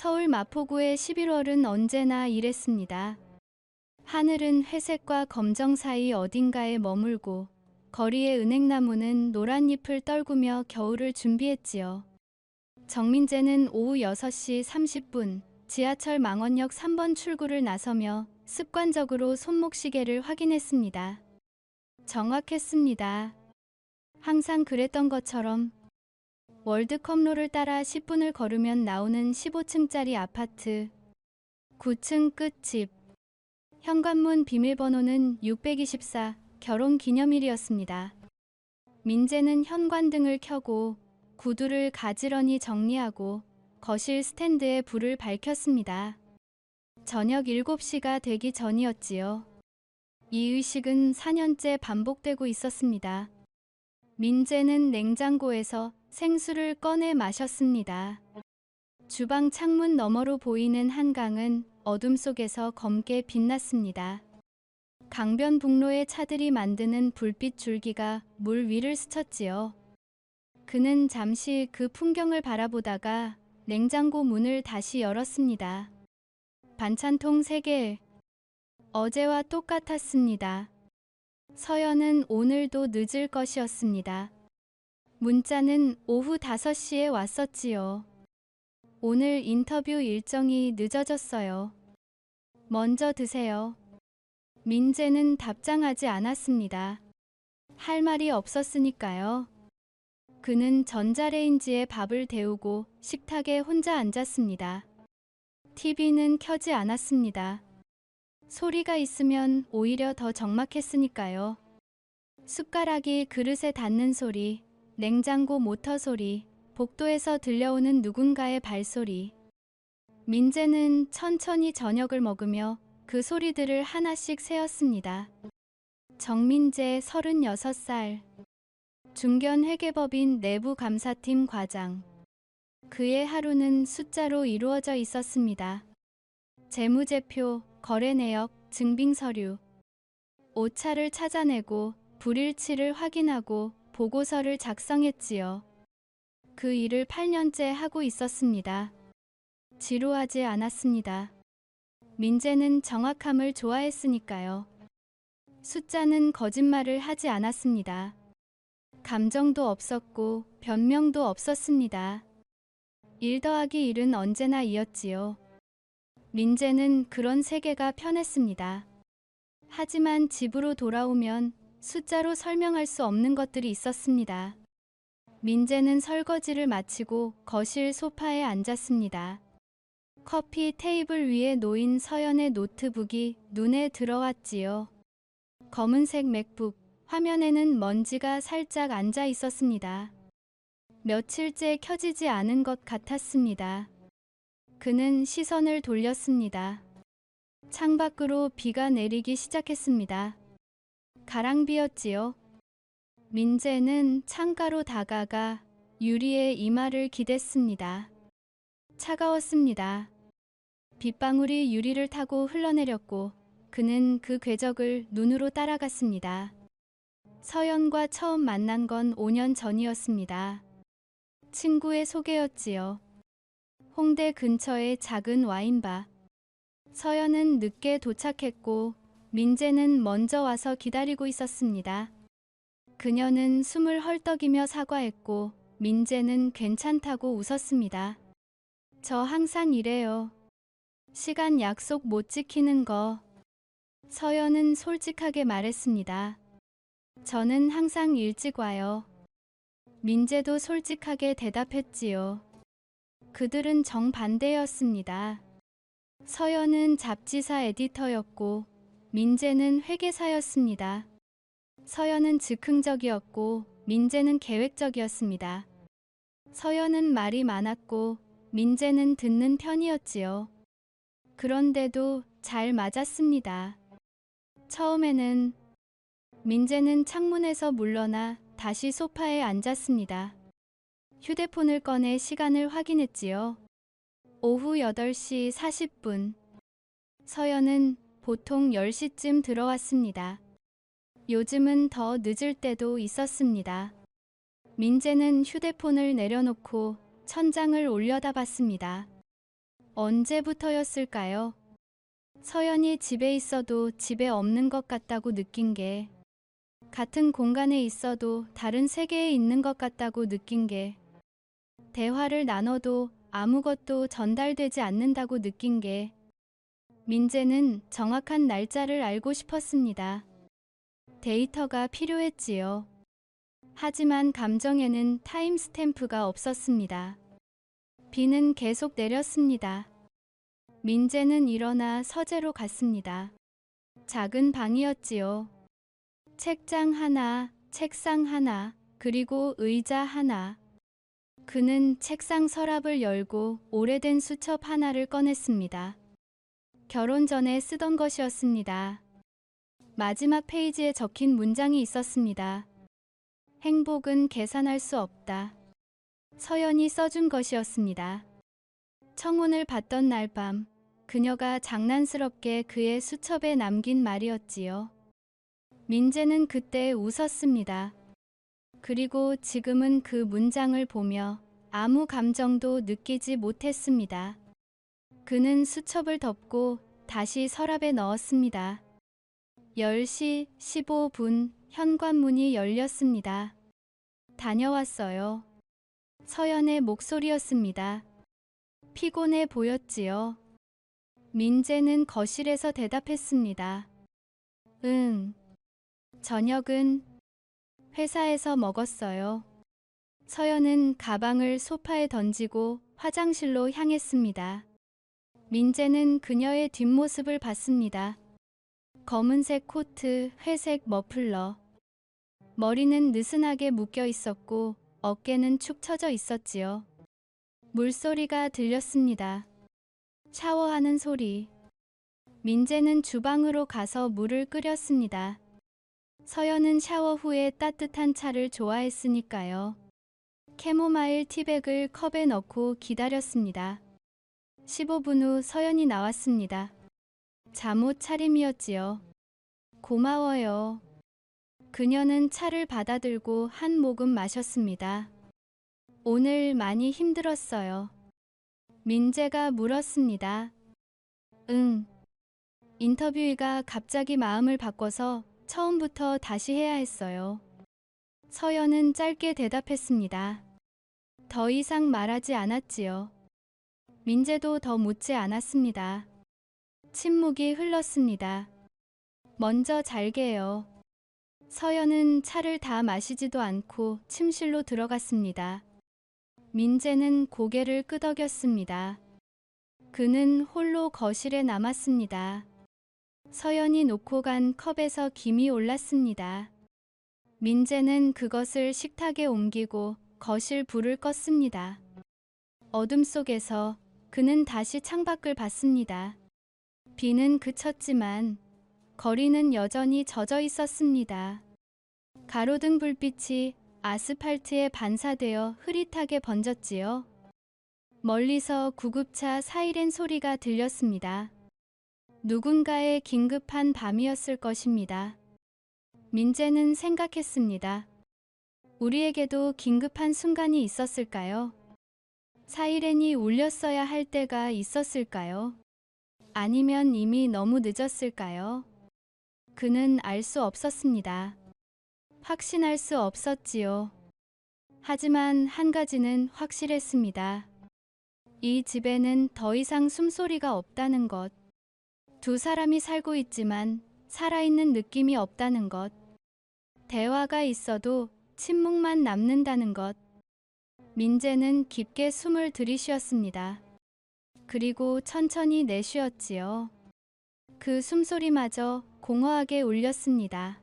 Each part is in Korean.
서울 마포구의 11월은 언제나 이랬습니다. 하늘은 회색과 검정 사이 어딘가에 머물고 거리의 은행나무는 노란 잎을 떨구며 겨울을 준비했지요. 정민재는 오후 6시 30분 지하철 망원역 3번 출구를 나서며 습관적으로 손목시계를 확인했습니다. 정확했습니다. 항상 그랬던 것처럼 월드컵로를 따라 10분을 걸으면 나오는 15층짜리 아파트, 9층 끝집, 현관문 비밀번호는 624, 결혼기념일이었습니다. 민재는 현관등을 켜고 구두를 가지런히 정리하고 거실 스탠드에 불을 밝혔습니다. 저녁 7시가 되기 전이었지요. 이 의식은 4년째 반복되고 있었습니다. 민재는 냉장고에서 생수를 꺼내 마셨습니다. 주방 창문 너머로 보이는 한강은 어둠 속에서 검게 빛났습니다. 강변북로의 차들이 만드는 불빛 줄기가 물 위를 스쳤지요. 그는 잠시 그 풍경을 바라보다가 냉장고 문을 다시 열었습니다. 반찬통 3개. 어제와 똑같았습니다. 서연은 오늘도 늦을 것이었습니다. 문자는 오후 5시에 왔었지요. 오늘 인터뷰 일정이 늦어졌어요. 먼저 드세요. 민재는 답장하지 않았습니다. 할 말이 없었으니까요. 그는 전자레인지에 밥을 데우고 식탁에 혼자 앉았습니다. TV는 켜지 않았습니다. 소리가 있으면 오히려 더 적막했으니까요. 숟가락이 그릇에 닿는 소리, 냉장고 모터 소리, 복도에서 들려오는 누군가의 발소리. 민재는 천천히 저녁을 먹으며 그 소리들을 하나씩 세었습니다. 정민재 36살. 중견회계법인 내부감사팀 과장. 그의 하루는 숫자로 이루어져 있었습니다. 재무제표, 거래내역, 증빙서류. 오차를 찾아내고 불일치를 확인하고 보고서를 작성했지요. 그 일을 8년째 하고 있었습니다. 지루하지 않았습니다. 민재는 정확함을 좋아했으니까요. 숫자는 거짓말을 하지 않았습니다. 감정도 없었고 변명도 없었습니다. 1 더하기 1은 언제나 이었지요. 민재는 그런 세계가 편했습니다. 하지만 집으로 돌아오면 숫자로 설명할 수 없는 것들이 있었습니다. 민재는 설거지를 마치고 거실 소파에 앉았습니다. 커피 테이블 위에 놓인 서연의 노트북이 눈에 들어왔지요. 검은색 맥북, 화면에는 먼지가 살짝 앉아 있었습니다. 며칠째 켜지지 않은 것 같았습니다. 그는 시선을 돌렸습니다. 창밖으로 비가 내리기 시작했습니다. 가랑비였지요. 민재는 창가로 다가가 유리에 이마를 기댔습니다. 차가웠습니다. 빗방울이 유리를 타고 흘러내렸고 그는 그 궤적을 눈으로 따라갔습니다. 서연과 처음 만난 건 5년 전이었습니다. 친구의 소개였지요. 홍대 근처의 작은 와인바. 서연은 늦게 도착했고 민재는 먼저 와서 기다리고 있었습니다. 그녀는 숨을 헐떡이며 사과했고 민재는 괜찮다고 웃었습니다. 저 항상 이래요. 시간 약속 못 지키는 거. 서연은 솔직하게 말했습니다. 저는 항상 일찍 와요. 민재도 솔직하게 대답했지요. 그들은 정반대였습니다. 서연은 잡지사 에디터였고 민재는 회계사였습니다. 서연은 즉흥적이었고 민재는 계획적이었습니다. 서연은 말이 많았고 민재는 듣는 편이었지요. 그런데도 잘 맞았습니다. 처음에는 민재는 창문에서 물러나 다시 소파에 앉았습니다. 휴대폰을 꺼내 시간을 확인했지요. 오후 8시 40분. 서연은 보통 10시쯤 들어왔습니다. 요즘은 더 늦을 때도 있었습니다. 민재는 휴대폰을 내려놓고 천장을 올려다봤습니다. 언제부터였을까요? 서연이 집에 있어도 집에 없는 것 같다고 느낀 게, 같은 공간에 있어도 다른 세계에 있는 것 같다고 느낀 게, 대화를 나눠도 아무것도 전달되지 않는다고 느낀 게, 민재는 정확한 날짜를 알고 싶었습니다. 데이터가 필요했지요. 하지만 감정에는 타임스탬프가 없었습니다. 비는 계속 내렸습니다. 민재는 일어나 서재로 갔습니다. 작은 방이었지요. 책장 하나, 책상 하나, 그리고 의자 하나. 그는 책상 서랍을 열고 오래된 수첩 하나를 꺼냈습니다. 결혼 전에 쓰던 것이었습니다. 마지막 페이지에 적힌 문장이 있었습니다. 행복은 계산할 수 없다. 서연이 써준 것이었습니다. 청혼을 받던 날 밤, 그녀가 장난스럽게 그의 수첩에 남긴 말이었지요. 민재는 그때 웃었습니다. 그리고 지금은 그 문장을 보며 아무 감정도 느끼지 못했습니다. 그는 수첩을 덮고 다시 서랍에 넣었습니다. 10시 15분 현관문이 열렸습니다. 다녀왔어요. 서연의 목소리였습니다. 피곤해 보였지요. 민재는 거실에서 대답했습니다. 응. 저녁은 회사에서 먹었어요. 서연은 가방을 소파에 던지고 화장실로 향했습니다. 민재는 그녀의 뒷모습을 봤습니다. 검은색 코트, 회색 머플러. 머리는 느슨하게 묶여 있었고 어깨는 축 처져 있었지요. 물소리가 들렸습니다. 샤워하는 소리. 민재는 주방으로 가서 물을 끓였습니다. 서연은 샤워 후에 따뜻한 차를 좋아했으니까요. 캐모마일 티백을 컵에 넣고 기다렸습니다. 15분 후 서연이 나왔습니다. 잠옷 차림이었지요. 고마워요. 그녀는 차를 받아들고 한 모금 마셨습니다. 오늘 많이 힘들었어요. 민재가 물었습니다. 응. 인터뷰이가 갑자기 마음을 바꿔서 처음부터 다시 해야 했어요. 서연은 짧게 대답했습니다. 더 이상 말하지 않았지요. 민재도 더 묻지 않았습니다. 침묵이 흘렀습니다. 먼저 잘게요. 서연은 차를 다 마시지도 않고 침실로 들어갔습니다. 민재는 고개를 끄덕였습니다. 그는 홀로 거실에 남았습니다. 서연이 놓고 간 컵에서 김이 올랐습니다. 민재는 그것을 식탁에 옮기고 거실 불을 껐습니다. 어둠 속에서 그는 다시 창밖을 봤습니다. 비는 그쳤지만 거리는 여전히 젖어 있었습니다. 가로등 불빛이 아스팔트에 반사되어 흐릿하게 번졌지요. 멀리서 구급차 사이렌 소리가 들렸습니다. 누군가의 긴급한 밤이었을 것입니다. 민재는 생각했습니다. 우리에게도 긴급한 순간이 있었을까요? 사이렌이 울렸어야 할 때가 있었을까요? 아니면 이미 너무 늦었을까요? 그는 알 수 없었습니다. 확신할 수 없었지요. 하지만 한 가지는 확실했습니다. 이 집에는 더 이상 숨소리가 없다는 것. 두 사람이 살고 있지만 살아있는 느낌이 없다는 것. 대화가 있어도 침묵만 남는다는 것. 민재는 깊게 숨을 들이쉬었습니다. 그리고 천천히 내쉬었지요. 그 숨소리마저 공허하게 울렸습니다.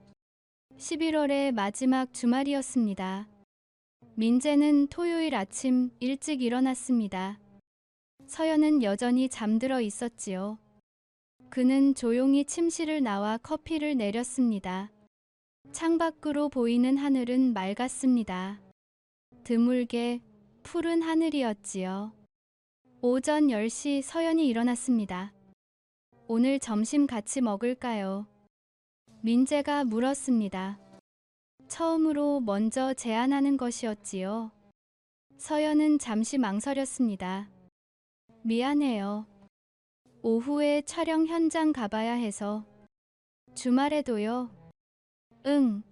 11월의 마지막 주말이었습니다. 민재는 토요일 아침 일찍 일어났습니다. 서연은 여전히 잠들어 있었지요. 그는 조용히 침실을 나와 커피를 내렸습니다. 창밖으로 보이는 하늘은 맑았습니다. 드물게 푸른 하늘이었지요. 오전 10시 서연이 일어났습니다. 오늘 점심 같이 먹을까요? 민재가 물었습니다. 처음으로 먼저 제안하는 것이었지요. 서연은 잠시 망설였습니다. 미안해요. 오후에 촬영 현장 가봐야 해서. 주말에도요? 응.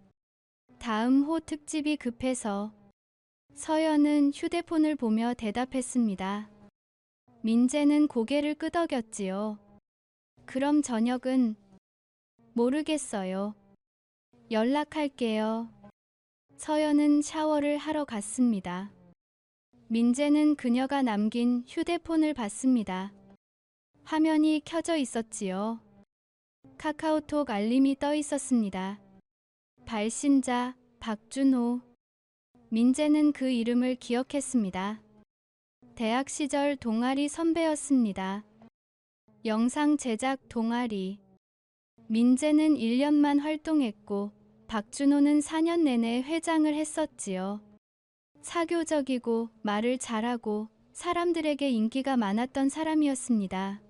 다음 호 특집이 급해서. 서연은 휴대폰을 보며 대답했습니다. 민재는 고개를 끄덕였지요. 그럼 저녁은? 모르겠어요. 연락할게요. 서연은 샤워를 하러 갔습니다. 민재는 그녀가 남긴 휴대폰을 봤습니다. 화면이 켜져 있었지요. 카카오톡 알림이 떠 있었습니다. 발신자 박준호. 민재는 그 이름을 기억했습니다. 대학 시절 동아리 선배였습니다. 영상 제작 동아리. 민재는 1년만 활동했고 박준호는 4년 내내 회장을 했었지요. 사교적이고 말을 잘하고 사람들에게 인기가 많았던 사람이었습니다.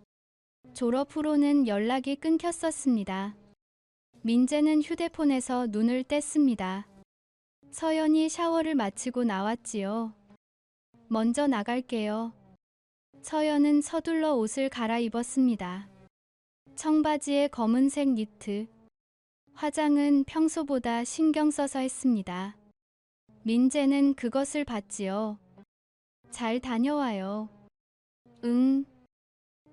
졸업 후로는 연락이 끊겼었습니다. 민재는 휴대폰에서 눈을 뗐습니다. 서연이 샤워를 마치고 나왔지요. 먼저 나갈게요. 서연은 서둘러 옷을 갈아입었습니다. 청바지에 검은색 니트. 화장은 평소보다 신경 써서 했습니다. 민재는 그것을 봤지요. 잘 다녀와요. 응.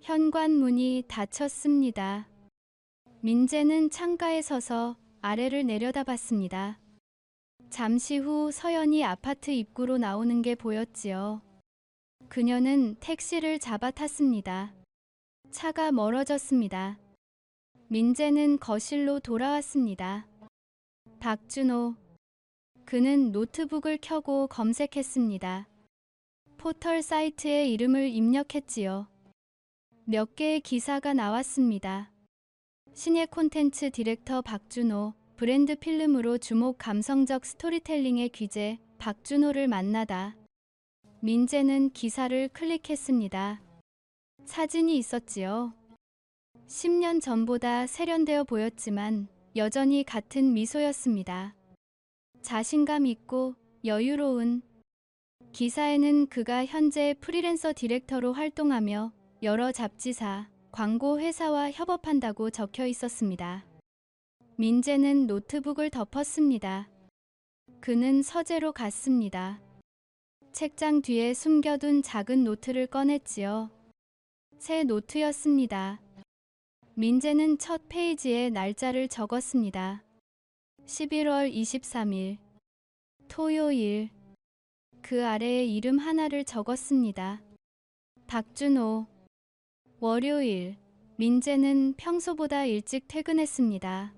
현관문이 닫혔습니다. 민재는 창가에 서서 아래를 내려다봤습니다. 잠시 후 서연이 아파트 입구로 나오는 게 보였지요. 그녀는 택시를 잡아 탔습니다. 차가 멀어졌습니다. 민재는 거실로 돌아왔습니다. 박준호. 그는 노트북을 켜고 검색했습니다. 포털 사이트에 이름을 입력했지요. 몇 개의 기사가 나왔습니다. 신예 콘텐츠 디렉터 박준호, 브랜드 필름으로 주목 감성적 스토리텔링의 귀재, 박준호를 만나다. 민재는 기사를 클릭했습니다. 사진이 있었지요. 10년 전보다 세련되어 보였지만 여전히 같은 미소였습니다. 자신감 있고 여유로운. 기사에는 그가 현재 프리랜서 디렉터로 활동하며 여러 잡지사, 광고 회사와 협업한다고 적혀 있었습니다. 민재는 노트북을 덮었습니다. 그는 서재로 갔습니다. 책장 뒤에 숨겨둔 작은 노트를 꺼냈지요. 새 노트였습니다. 민재는 첫 페이지에 날짜를 적었습니다. 11월 23일. 토요일. 그 아래에 이름 하나를 적었습니다. 박준호. 월요일. 민재는 평소보다 일찍 퇴근했습니다.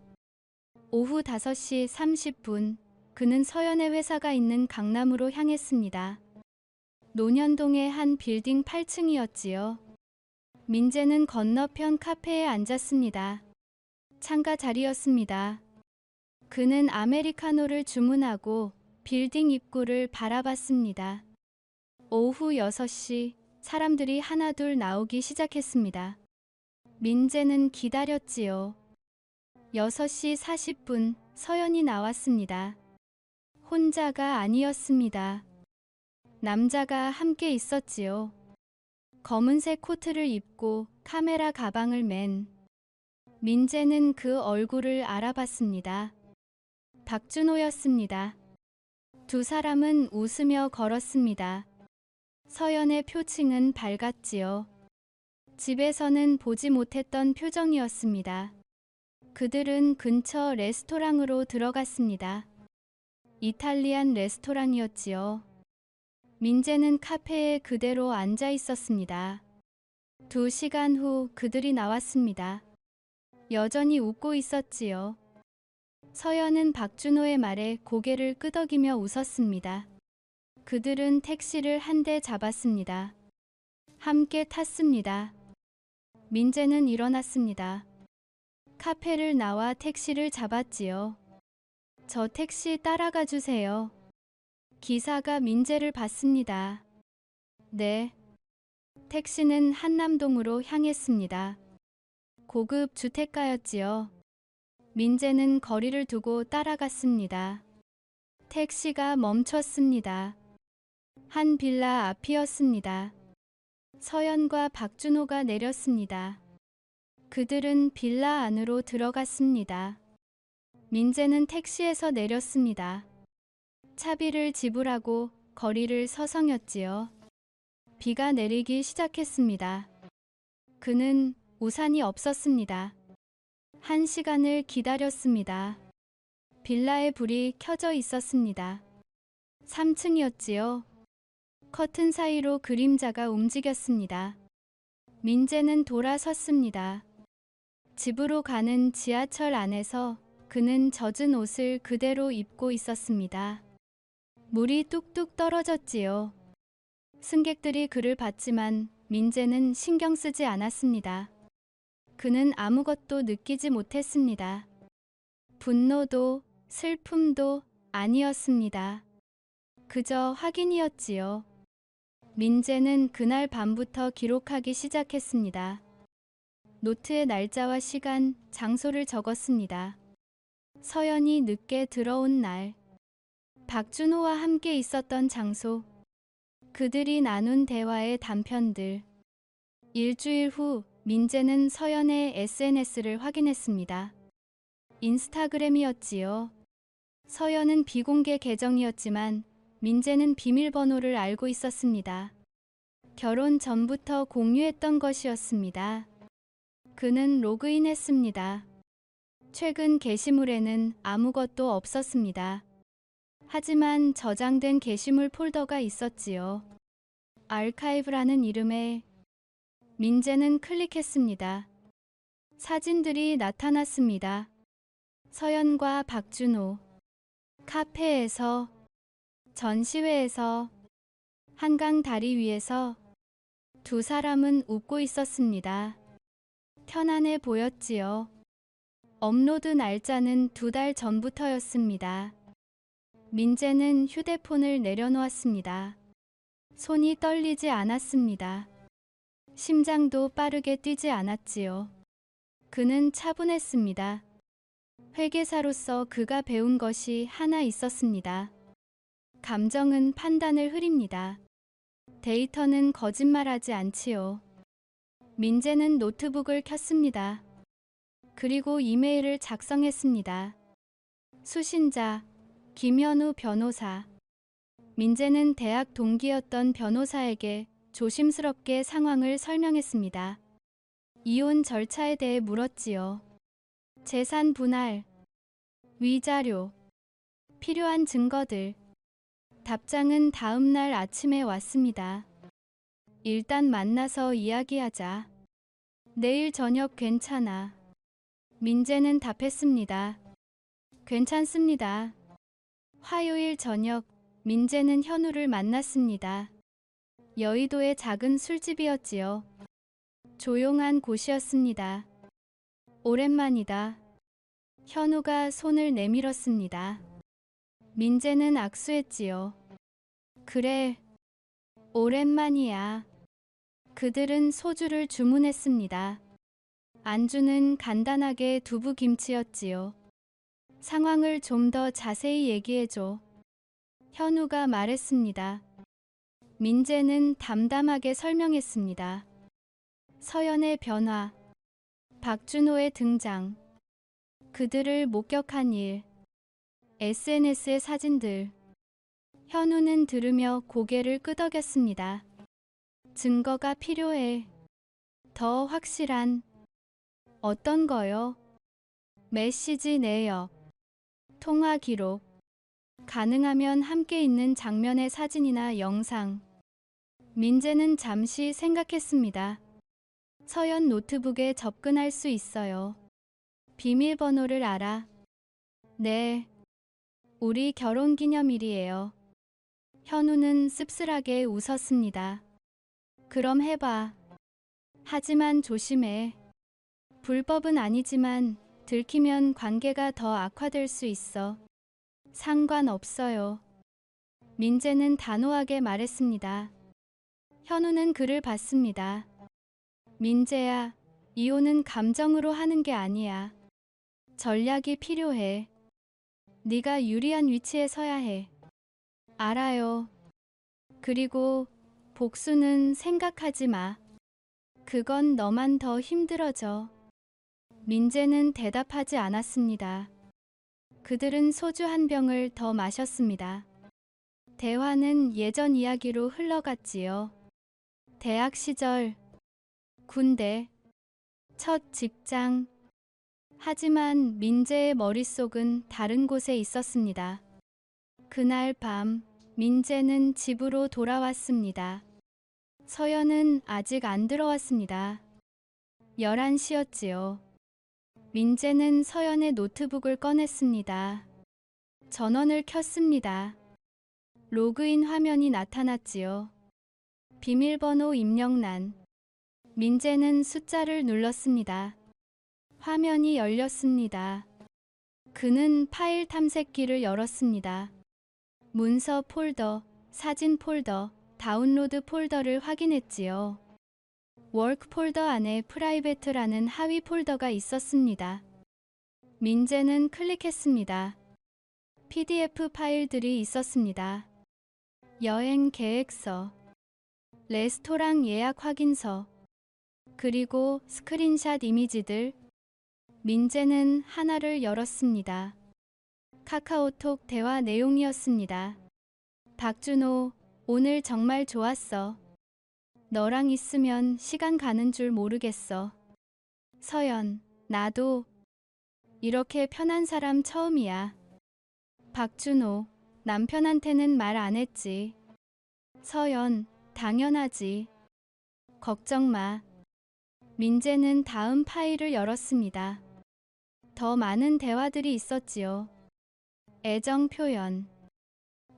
오후 5시 30분. 그는 서연의 회사가 있는 강남으로 향했습니다. 논현동의 한 빌딩 8층이었지요. 민재는 건너편 카페에 앉았습니다. 창가 자리였습니다. 그는 아메리카노를 주문하고 빌딩 입구를 바라봤습니다. 오후 6시 사람들이 하나둘 나오기 시작했습니다. 민재는 기다렸지요. 6시 40분 서연이 나왔습니다. 혼자가 아니었습니다. 남자가 함께 있었지요. 검은색 코트를 입고 카메라 가방을 맨. 민재는 그 얼굴을 알아봤습니다. 박준호였습니다. 두 사람은 웃으며 걸었습니다. 서연의 표情은 밝았지요. 집에서는 보지 못했던 표정이었습니다. 그들은 근처 레스토랑으로 들어갔습니다. 이탈리안 레스토랑이었지요. 민재는 카페에 그대로 앉아 있었습니다. 2시간 후 그들이 나왔습니다. 여전히 웃고 있었지요. 서연은 박준호의 말에 고개를 끄덕이며 웃었습니다. 그들은 택시를 한 대 잡았습니다. 함께 탔습니다. 민재는 일어났습니다. 카페를 나와 택시를 잡았지요. 저 택시 따라가 주세요. 기사가 민재를 봤습니다. 네. 택시는 한남동으로 향했습니다. 고급 주택가였지요. 민재는 거리를 두고 따라갔습니다. 택시가 멈췄습니다. 한 빌라 앞이었습니다. 서연과 박준호가 내렸습니다. 그들은 빌라 안으로 들어갔습니다. 민재는 택시에서 내렸습니다. 차비를 지불하고 거리를 서성였지요. 비가 내리기 시작했습니다. 그는 우산이 없었습니다. 1시간을 기다렸습니다. 빌라의 불이 켜져 있었습니다. 3층이었지요. 커튼 사이로 그림자가 움직였습니다. 민재는 돌아섰습니다. 집으로 가는 지하철 안에서 그는 젖은 옷을 그대로 입고 있었습니다. 물이 뚝뚝 떨어졌지요. 승객들이 그를 봤지만 민재는 신경 쓰지 않았습니다. 그는 아무것도 느끼지 못했습니다. 분노도 슬픔도 아니었습니다. 그저 확인이었지요. 민재는 그날 밤부터 기록하기 시작했습니다. 노트에 날짜와 시간, 장소를 적었습니다. 서연이 늦게 들어온 날, 박준호와 함께 있었던 장소, 그들이 나눈 대화의 단편들. 일주일 후 민재는 서연의 SNS를 확인했습니다. 인스타그램이었지요. 서연은 비공개 계정이었지만 민재는 비밀번호를 알고 있었습니다. 결혼 전부터 공유했던 것이었습니다. 그는 로그인했습니다. 최근 게시물에는 아무것도 없었습니다. 하지만 저장된 게시물 폴더가 있었지요. 아카이브라는 이름에 민재는 클릭했습니다. 사진들이 나타났습니다. 서연과 박준호, 카페에서, 전시회에서, 한강 다리 위에서 두 사람은 웃고 있었습니다. 편안해 보였지요. 업로드 날짜는 2달 전부터였습니다. 민재는 휴대폰을 내려놓았습니다. 손이 떨리지 않았습니다. 심장도 빠르게 뛰지 않았지요. 그는 차분했습니다. 회계사로서 그가 배운 것이 하나 있었습니다. 감정은 판단을 흐립니다. 데이터는 거짓말하지 않지요. 민재는 노트북을 켰습니다. 그리고 이메일을 작성했습니다. 수신자, 김현우 변호사. 민재는 대학 동기였던 변호사에게 조심스럽게 상황을 설명했습니다. 이혼 절차에 대해 물었지요. 재산 분할, 위자료, 필요한 증거들. 답장은 다음 날 아침에 왔습니다. 일단 만나서 이야기하자. 내일 저녁 괜찮아. 민재는 답했습니다. 괜찮습니다. 화요일 저녁, 민재는 현우를 만났습니다. 여의도의 작은 술집이었지요. 조용한 곳이었습니다. 오랜만이다. 현우가 손을 내밀었습니다. 민재는 악수했지요. 그래, 오랜만이야. 그들은 소주를 주문했습니다. 안주는 간단하게 두부김치였지요. 상황을 좀 더 자세히 얘기해줘. 현우가 말했습니다. 민재는 담담하게 설명했습니다. 서연의 변화, 박준호의 등장, 그들을 목격한 일, SNS의 사진들. 현우는 들으며 고개를 끄덕였습니다. 증거가 필요해. 더 확실한. 어떤 거요? 메시지 내역, 통화 기록, 가능하면 함께 있는 장면의 사진이나 영상. 민재는 잠시 생각했습니다. 서연 노트북에 접근할 수 있어요. 비밀번호를 알아. 네. 우리 결혼기념일이에요. 현우는 씁쓸하게 웃었습니다. 그럼 해봐. 하지만 조심해. 불법은 아니지만 들키면 관계가 더 악화될 수 있어. 상관없어요. 민재는 단호하게 말했습니다. 현우는 그를 봤습니다. 민재야, 이혼은 감정으로 하는 게 아니야. 전략이 필요해. 네가 유리한 위치에 서야 해. 알아요. 그리고 복수는 생각하지 마. 그건 너만 더 힘들어져. 민재는 대답하지 않았습니다. 그들은 소주 한 병을 더 마셨습니다. 대화는 예전 이야기로 흘러갔지요. 대학 시절, 군대, 첫 직장. 하지만 민재의 머릿속은 다른 곳에 있었습니다. 그날 밤, 민재는 집으로 돌아왔습니다. 서연은 아직 안 들어왔습니다. 11시였지요. 민재는 서연의 노트북을 꺼냈습니다. 전원을 켰습니다. 로그인 화면이 나타났지요. 비밀번호 입력란. 민재는 숫자를 눌렀습니다. 화면이 열렸습니다. 그는 파일 탐색기를 열었습니다. 문서 폴더, 사진 폴더, 다운로드 폴더를 확인했지요. 워크 폴더 안에 프라이베트라는 하위 폴더가 있었습니다. 민재는 클릭했습니다. PDF 파일들이 있었습니다. 여행 계획서, 레스토랑 예약 확인서, 그리고 스크린샷 이미지들. 민재는 하나를 열었습니다. 카카오톡 대화 내용이었습니다. 박준호, 오늘 정말 좋았어. 너랑 있으면 시간 가는 줄 모르겠어. 서연, 나도. 이렇게 편한 사람 처음이야. 박준호, 남편한테는 말 안 했지. 서연, 당연하지. 걱정 마. 민재는 다음 파일을 열었습니다. 더 많은 대화들이 있었지요. 애정 표현,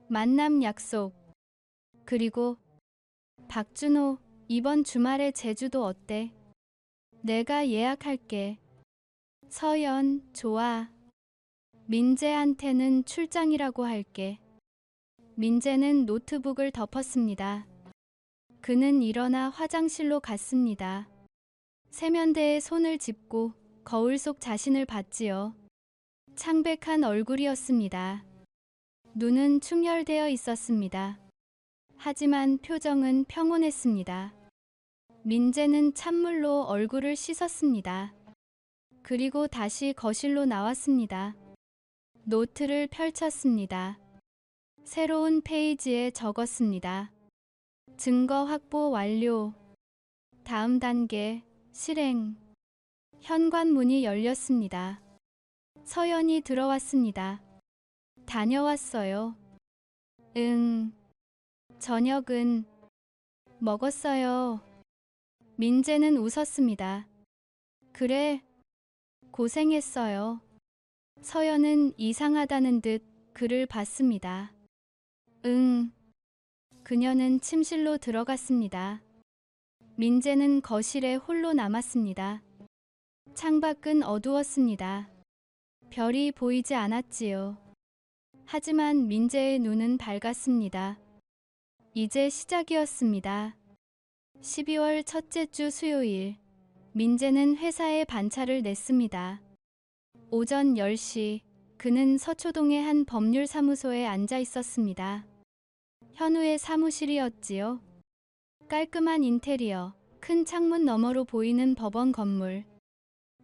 만남 약속, 그리고 박준호, 이번 주말에 제주도 어때? 내가 예약할게. 서연, 좋아. 민재한테는 출장이라고 할게. 민재는 노트북을 덮었습니다. 그는 일어나 화장실로 갔습니다. 세면대에 손을 짚고 거울 속 자신을 봤지요. 창백한 얼굴이었습니다. 눈은 충혈되어 있었습니다. 하지만 표정은 평온했습니다. 민재는 찬물로 얼굴을 씻었습니다. 그리고 다시 거실로 나왔습니다. 노트를 펼쳤습니다. 새로운 페이지에 적었습니다. 증거 확보 완료. 다음 단계, 실행. 현관문이 열렸습니다. 서연이 들어왔습니다. 다녀왔어요. 응. 저녁은 먹었어요. 민재는 웃었습니다. 그래, 고생했어요. 서연은 이상하다는 듯 그를 봤습니다. 응. 그녀는 침실로 들어갔습니다. 민재는 거실에 홀로 남았습니다. 창밖은 어두웠습니다. 별이 보이지 않았지요. 하지만 민재의 눈은 밝았습니다. 이제 시작이었습니다. 12월 첫째 주 수요일, 민재는 회사에 반차를 냈습니다. 오전 10시, 그는 서초동의 한 법률사무소에 앉아 있었습니다. 현우의 사무실이었지요. 깔끔한 인테리어, 큰 창문 너머로 보이는 법원 건물.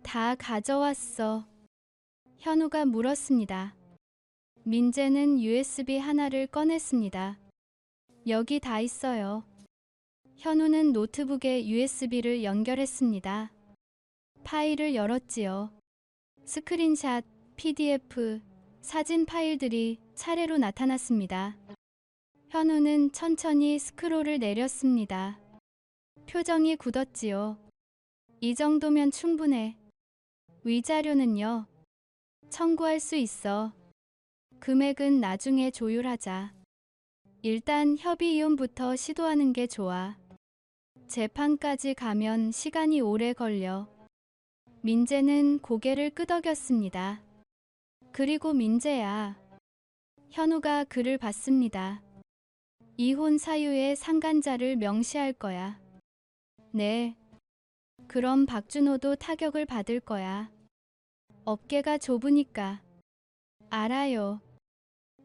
다 가져왔어. 현우가 물었습니다. 민재는 USB 하나를 꺼냈습니다. 여기 다 있어요. 현우는 노트북에 USB를 연결했습니다. 파일을 열었지요. 스크린샷, PDF, 사진 파일들이 차례로 나타났습니다. 현우는 천천히 스크롤을 내렸습니다. 표정이 굳었지요. 이 정도면 충분해. 위자료는요? 청구할 수 있어. 금액은 나중에 조율하자. 일단 협의 이혼부터 시도하는 게 좋아. 재판까지 가면 시간이 오래 걸려. 민재는 고개를 끄덕였습니다. 그리고 민재야. 현우가 그를 봤습니다. 이혼 사유의 상간자를 명시할 거야. 네. 그럼 박준호도 타격을 받을 거야. 어깨가 좁으니까. 알아요.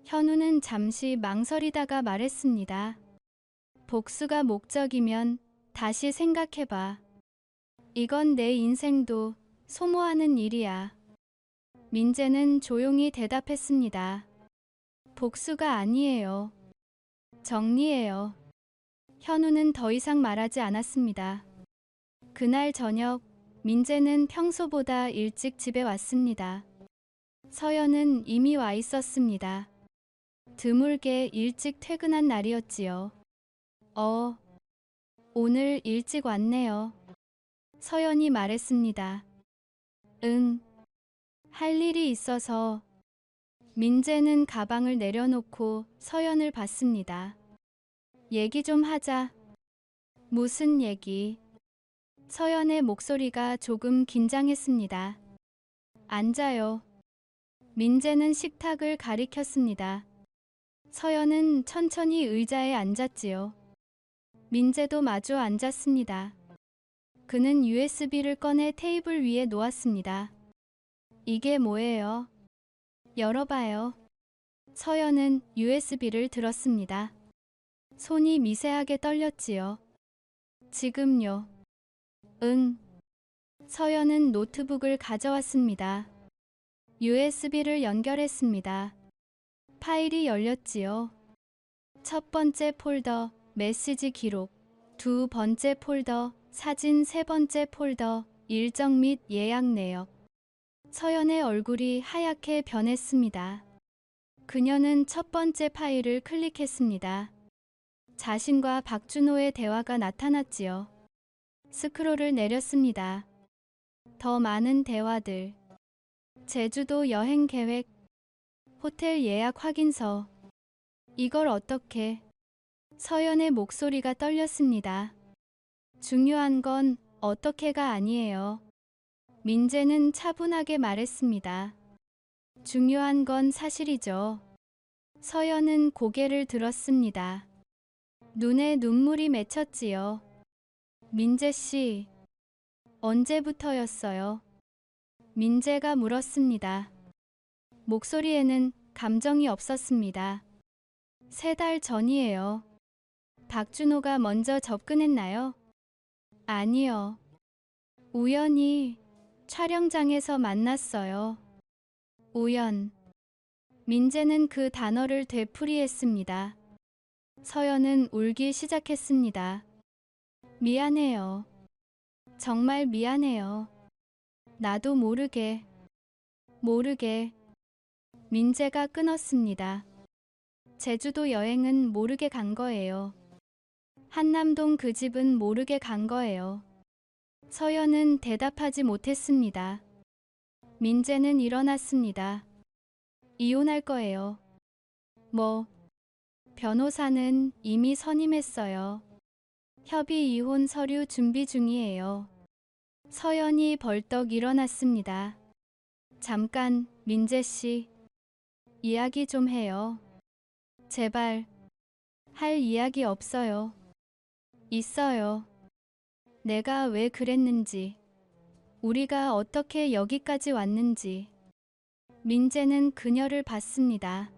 현우는 잠시 망설이다가 말했습니다. 복수가 목적이면 다시 생각해봐. 이건 내 인생도 소모하는 일이야. 민재는 조용히 대답했습니다. 복수가 아니에요. 정리예요. 현우는 더 이상 말하지 않았습니다. 그날 저녁, 민재는 평소보다 일찍 집에 왔습니다. 서연은 이미 와 있었습니다. 드물게 일찍 퇴근한 날이었지요. 오늘 일찍 왔네요. 서연이 말했습니다. 응. 할 일이 있어서. 민재는 가방을 내려놓고 서연을 봤습니다. 얘기 좀 하자. 무슨 얘기? 서연의 목소리가 조금 긴장했습니다. 앉아요. 민재는 식탁을 가리켰습니다. 서연은 천천히 의자에 앉았지요. 민재도 마주 앉았습니다. 그는 USB를 꺼내 테이블 위에 놓았습니다. 이게 뭐예요? 열어봐요. 서연은 USB를 들었습니다. 손이 미세하게 떨렸지요. 지금요. 응. 서연은 노트북을 가져왔습니다. USB를 연결했습니다. 파일이 열렸지요. 첫 번째 폴더, 메시지 기록. 두 번째 폴더, 사진. 세 번째 폴더, 일정 및 예약 내역. 서연의 얼굴이 하얗게 변했습니다. 그녀는 첫 번째 파일을 클릭했습니다. 자신과 박준호의 대화가 나타났지요. 스크롤을 내렸습니다. 더 많은 대화들. 제주도 여행 계획. 호텔 예약 확인서. 이걸 어떻게? 서연의 목소리가 떨렸습니다. 중요한 건 어떻게가 아니에요. 민재는 차분하게 말했습니다. 중요한 건 사실이죠. 서연은 고개를 들었습니다. 눈에 눈물이 맺혔지요. 민재 씨, 언제부터였어요? 민재가 물었습니다. 목소리에는 감정이 없었습니다. 3달 전이에요. 박준호가 먼저 접근했나요? 아니요. 우연히 촬영장에서 만났어요. 우연. 민재는 그 단어를 되풀이했습니다. 서연은 울기 시작했습니다. 미안해요. 정말 미안해요. 나도 모르게. 민재가 끊었습니다. 제주도 여행은 모르게 간 거예요. 한남동 그 집은 모르게 간 거예요. 서연은 대답하지 못했습니다. 민재는 일어났습니다. 이혼할 거예요. 뭐? 변호사는 이미 선임했어요. 협의 이혼 서류 준비 중이에요. 서연이 벌떡 일어났습니다. 잠깐, 민재 씨. 이야기 좀 해요. 제발. 할 이야기 없어요. 있어요. 내가 왜 그랬는지. 우리가 어떻게 여기까지 왔는지. 민재는 그녀를 봤습니다.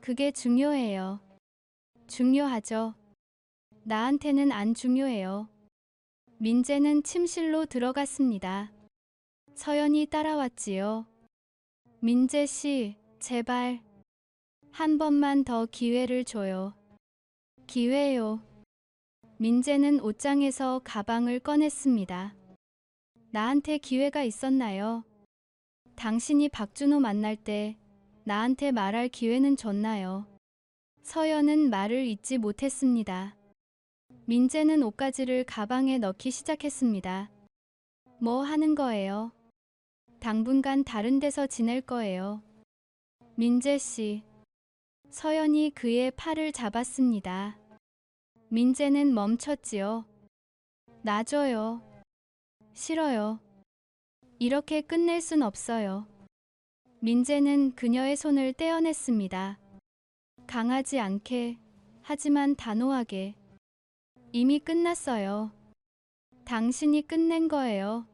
그게 중요해요. 중요하죠. 나한테는 안 중요해요. 민재는 침실로 들어갔습니다. 서연이 따라왔지요. 민재 씨, 제발. 한 번만 더 기회를 줘요. 기회요. 민재는 옷장에서 가방을 꺼냈습니다. 나한테 기회가 있었나요? 당신이 박준호 만날 때 나한테 말할 기회는 줬나요? 서연은 말을 잇지 못했습니다. 민재는 옷가지를 가방에 넣기 시작했습니다. 뭐 하는 거예요? 당분간 다른 데서 지낼 거예요. 민재 씨. 서연이 그의 팔을 잡았습니다. 민재는 멈췄지요. 놔줘요. 싫어요. 이렇게 끝낼 순 없어요. 민재는 그녀의 손을 떼어냈습니다. 강하지 않게, 하지만 단호하게. 이미 끝났어요. 당신이 끝낸 거예요.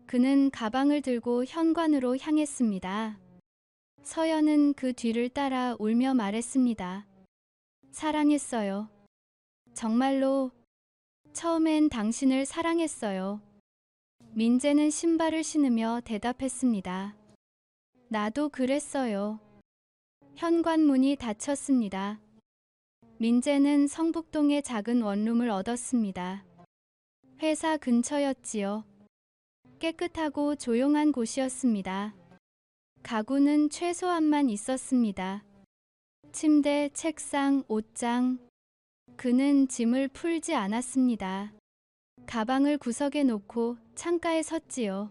그는 가방을 들고 현관으로 향했습니다. 서연은 그 뒤를 따라 울며 말했습니다. 사랑했어요. 정말로 처음엔 당신을 사랑했어요. 민재는 신발을 신으며 대답했습니다. 나도 그랬어요. 현관문이 닫혔습니다. 민재는 성북동의 작은 원룸을 얻었습니다. 회사 근처였지요. 깨끗하고 조용한 곳이었습니다. 가구는 최소한만 있었습니다. 침대, 책상, 옷장. 그는 짐을 풀지 않았습니다. 가방을 구석에 놓고 창가에 섰지요.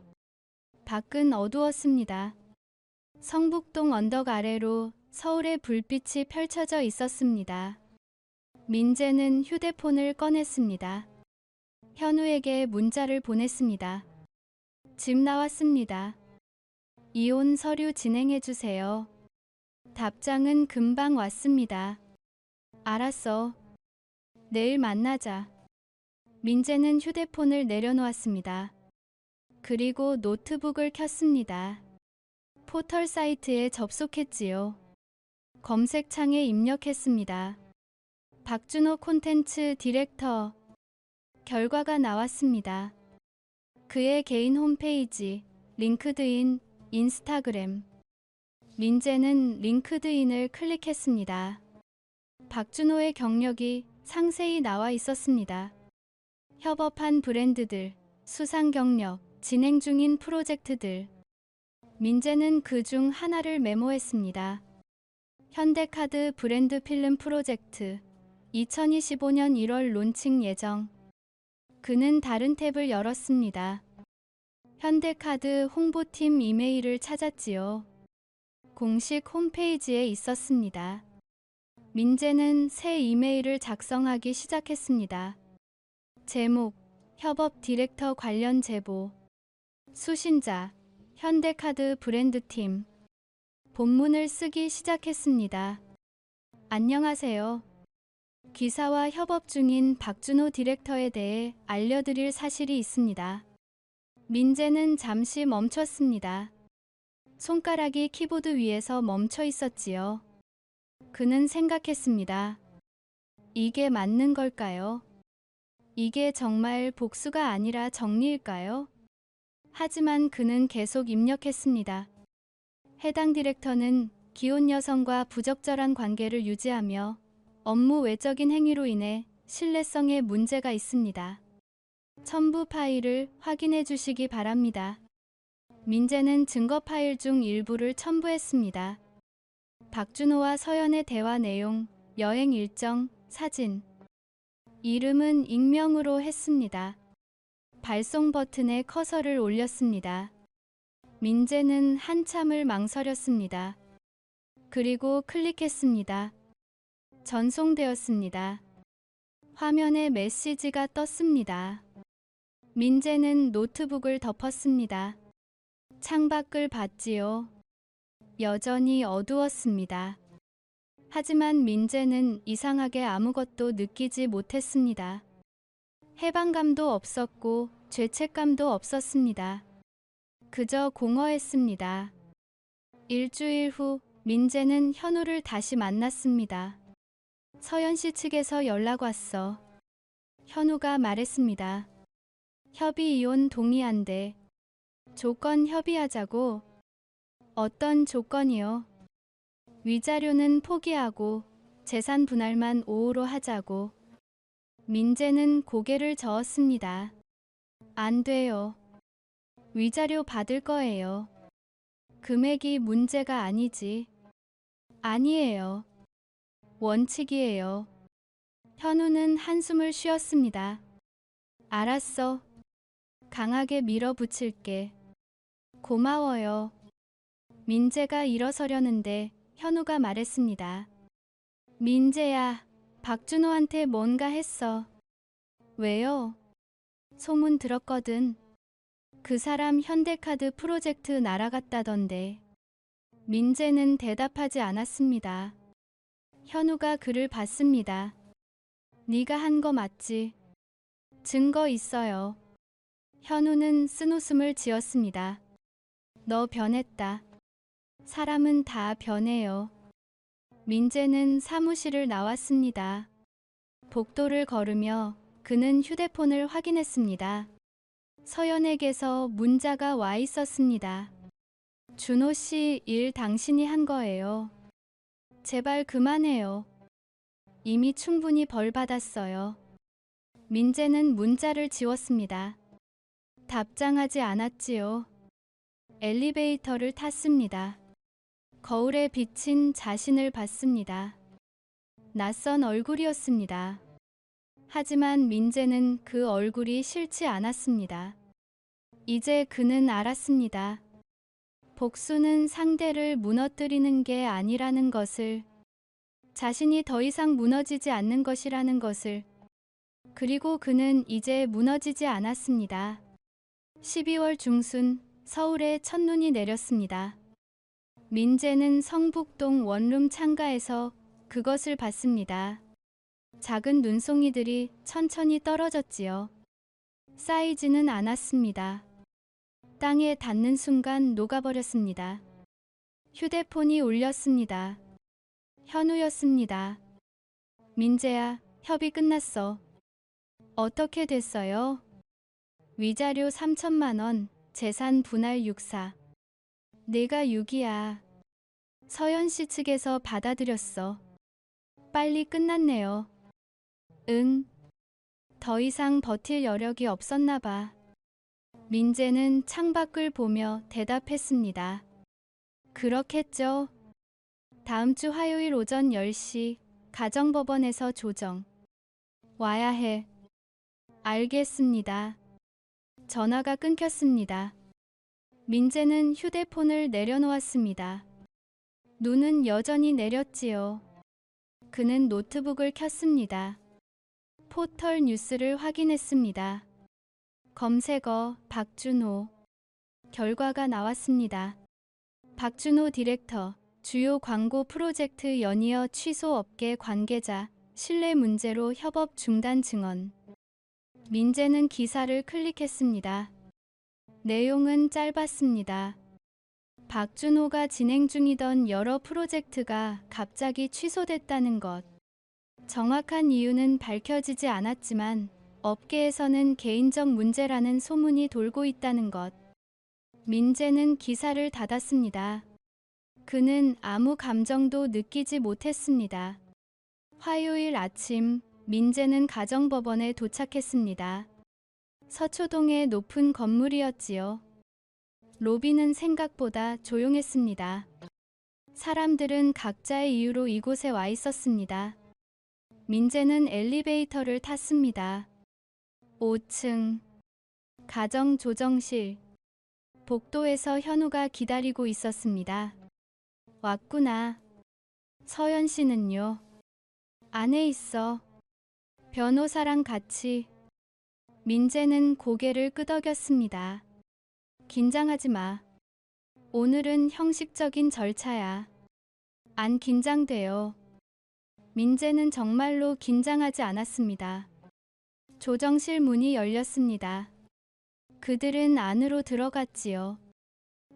밖은 어두웠습니다. 성북동 언덕 아래로 서울의 불빛이 펼쳐져 있었습니다. 민재는 휴대폰을 꺼냈습니다. 현우에게 문자를 보냈습니다. 집 나왔습니다. 이혼 서류 진행해주세요. 답장은 금방 왔습니다. 알았어. 내일 만나자. 민재는 휴대폰을 내려놓았습니다. 그리고 노트북을 켰습니다. 포털 사이트에 접속했지요. 검색창에 입력했습니다. 박준호 콘텐츠 디렉터. 결과가 나왔습니다. 그의 개인 홈페이지, 링크드인, 인스타그램. 민재는 링크드인을 클릭했습니다. 박준호의 경력이 상세히 나와 있었습니다. 협업한 브랜드들, 수상 경력, 진행 중인 프로젝트들. 민재는 그중 하나를 메모했습니다. 현대카드 브랜드 필름 프로젝트. 2025년 1월 론칭 예정. 그는 다른 탭을 열었습니다. 현대카드 홍보팀 이메일을 찾았지요. 공식 홈페이지에 있었습니다. 민재는 새 이메일을 작성하기 시작했습니다. 제목, 협업 디렉터 관련 제보. 수신자, 현대카드 브랜드팀. 본문을 쓰기 시작했습니다. 안녕하세요. 기사와 협업 중인 박준호 디렉터에 대해 알려드릴 사실이 있습니다. 민재는 잠시 멈췄습니다. 손가락이 키보드 위에서 멈춰 있었지요. 그는 생각했습니다. 이게 맞는 걸까요? 이게 정말 복수가 아니라 정리일까요? 하지만 그는 계속 입력했습니다. 해당 디렉터는 기혼 여성과 부적절한 관계를 유지하며 업무 외적인 행위로 인해 신뢰성에 문제가 있습니다. 첨부 파일을 확인해 주시기 바랍니다. 민재는 증거 파일 중 일부를 첨부했습니다. 박준호와 서연의 대화 내용, 여행 일정, 사진. 이름은 익명으로 했습니다. 발송 버튼에 커서를 올렸습니다. 민재는 한참을 망설였습니다. 그리고 클릭했습니다. 전송되었습니다. 화면에 메시지가 떴습니다. 민재는 노트북을 덮었습니다. 창밖을 봤지요. 여전히 어두웠습니다. 하지만 민재는 이상하게 아무것도 느끼지 못했습니다. 해방감도 없었고 죄책감도 없었습니다. 그저 공허했습니다. 일주일 후 민재는 현우를 다시 만났습니다. 서연 씨 측에서 연락 왔어. 현우가 말했습니다. 협의 이혼 동의한대. 조건 협의하자고. 어떤 조건이요? 위자료는 포기하고 재산 분할만 5호로 하자고. 민재는 고개를 저었습니다. 안 돼요. 위자료 받을 거예요. 금액이 문제가 아니지. 아니에요. 원칙이에요. 현우는 한숨을 쉬었습니다. 알았어. 강하게 밀어붙일게. 고마워요. 민재가 일어서려는데 현우가 말했습니다. 민재야, 박준호한테 뭔가 했어. 왜요? 소문 들었거든. 그 사람 현대카드 프로젝트 날아갔다던데. 민재는 대답하지 않았습니다. 현우가 그를 봤습니다. 네가 한 거 맞지? 증거 있어요. 현우는 쓴웃음을 지었습니다. 너 변했다. 사람은 다 변해요. 민재는 사무실을 나왔습니다. 복도를 걸으며 그는 휴대폰을 확인했습니다. 서연에게서 문자가 와 있었습니다. 준호 씨 일 당신이 한 거예요. 제발 그만해요. 이미 충분히 벌 받았어요. 민재는 문자를 지웠습니다. 답장하지 않았지요. 엘리베이터를 탔습니다. 거울에 비친 자신을 봤습니다. 낯선 얼굴이었습니다. 하지만 민재는 그 얼굴이 싫지 않았습니다. 이제 그는 알았습니다. 복수는 상대를 무너뜨리는 게 아니라는 것을, 자신이 더 이상 무너지지 않는 것이라는 것을. 그리고 그는 이제 무너지지 않았습니다. 12월 중순 서울에 첫눈이 내렸습니다. 민재는 성북동 원룸 창가에서 그것을 봤습니다. 작은 눈송이들이 천천히 떨어졌지요. 쌓이지는 않았습니다. 땅에 닿는 순간 녹아버렸습니다. 휴대폰이 울렸습니다. 현우였습니다. 민재야, 협의 끝났어. 어떻게 됐어요? 위자료 3천만 원, 재산 분할 6사. 내가 6이야. 서연 씨 측에서 받아들였어. 빨리 끝났네요. 응. 더 이상 버틸 여력이 없었나 봐. 민재는 창밖을 보며 대답했습니다. 그렇겠죠. 다음 주 화요일 오전 10시 가정법원에서 조정. 와야 해. 알겠습니다. 전화가 끊겼습니다. 민재는 휴대폰을 내려놓았습니다. 눈은 여전히 내렸지요. 그는 노트북을 켰습니다. 포털 뉴스를 확인했습니다. 검색어 박준호. 결과가 나왔습니다. 박준호 디렉터, 주요 광고 프로젝트 연이어 취소 업계 관계자, 신뢰 문제로 협업 중단 증언. 민재는 기사를 클릭했습니다. 내용은 짧았습니다. 박준호가 진행 중이던 여러 프로젝트가 갑자기 취소됐다는 것. 정확한 이유는 밝혀지지 않았지만 업계에서는 개인적 문제라는 소문이 돌고 있다는 것. 민재는 기사를 닫았습니다. 그는 아무 감정도 느끼지 못했습니다. 화요일 아침, 민재는 가정법원에 도착했습니다. 서초동의 높은 건물이었지요. 로비는 생각보다 조용했습니다. 사람들은 각자의 이유로 이곳에 와 있었습니다. 민재는 엘리베이터를 탔습니다. 5층 가정조정실. 복도에서 현우가 기다리고 있었습니다. 왔구나. 서연 씨는요? 안에 있어. 변호사랑 같이. 민재는 고개를 끄덕였습니다. 긴장하지 마. 오늘은 형식적인 절차야. 안 긴장돼요. 민재는 정말로 긴장하지 않았습니다. 조정실 문이 열렸습니다. 그들은 안으로 들어갔지요.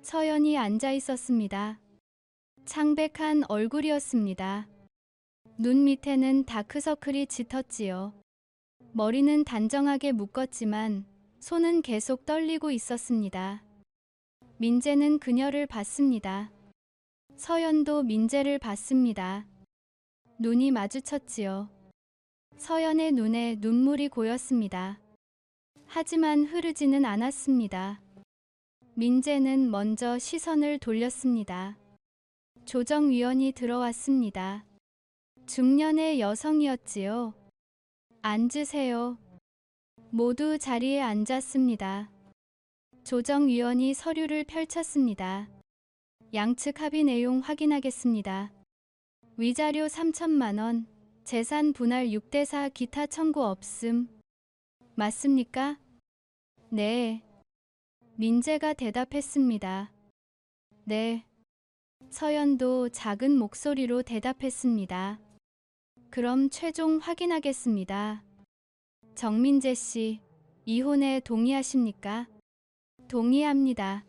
서연이 앉아 있었습니다. 창백한 얼굴이었습니다. 눈 밑에는 다크서클이 짙었지요. 머리는 단정하게 묶었지만 손은 계속 떨리고 있었습니다. 민재는 그녀를 봤습니다. 서연도 민재를 봤습니다. 눈이 마주쳤지요. 서연의 눈에 눈물이 고였습니다. 하지만 흐르지는 않았습니다. 민재는 먼저 시선을 돌렸습니다. 조정위원이 들어왔습니다. 중년의 여성이었지요. 앉으세요. 모두 자리에 앉았습니다. 조정위원이 서류를 펼쳤습니다. 양측 합의 내용 확인하겠습니다. 위자료 3천만 원, 재산 분할 6대4 기타 청구 없음. 맞습니까? 네. 민재가 대답했습니다. 네. 서연도 작은 목소리로 대답했습니다. 그럼 최종 확인하겠습니다. 정민재 씨, 이혼에 동의하십니까? 동의합니다.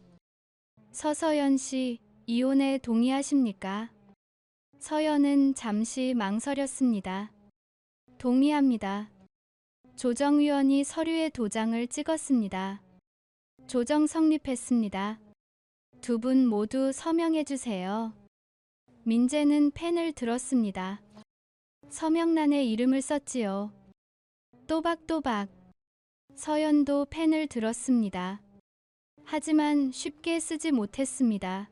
서서연 씨, 이혼에 동의하십니까? 서연은 잠시 망설였습니다. 동의합니다. 조정위원이 서류에 도장을 찍었습니다. 조정 성립했습니다. 두 분 모두 서명해 주세요. 민재는 펜을 들었습니다. 서명란에 이름을 썼지요. 또박또박. 서연도 펜을 들었습니다. 하지만 쉽게 쓰지 못했습니다.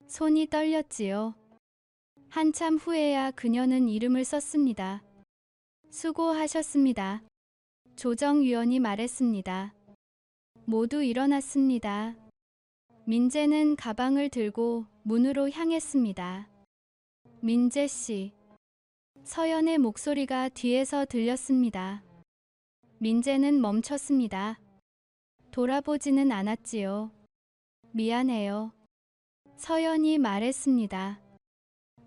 손이 떨렸지요. 한참 후에야 그녀는 이름을 썼습니다. 수고하셨습니다. 조정위원이 말했습니다. 모두 일어났습니다. 민재는 가방을 들고 문으로 향했습니다. 민재 씨. 서연의 목소리가 뒤에서 들렸습니다. 민재는 멈췄습니다. 돌아보지는 않았지요. 미안해요. 서연이 말했습니다.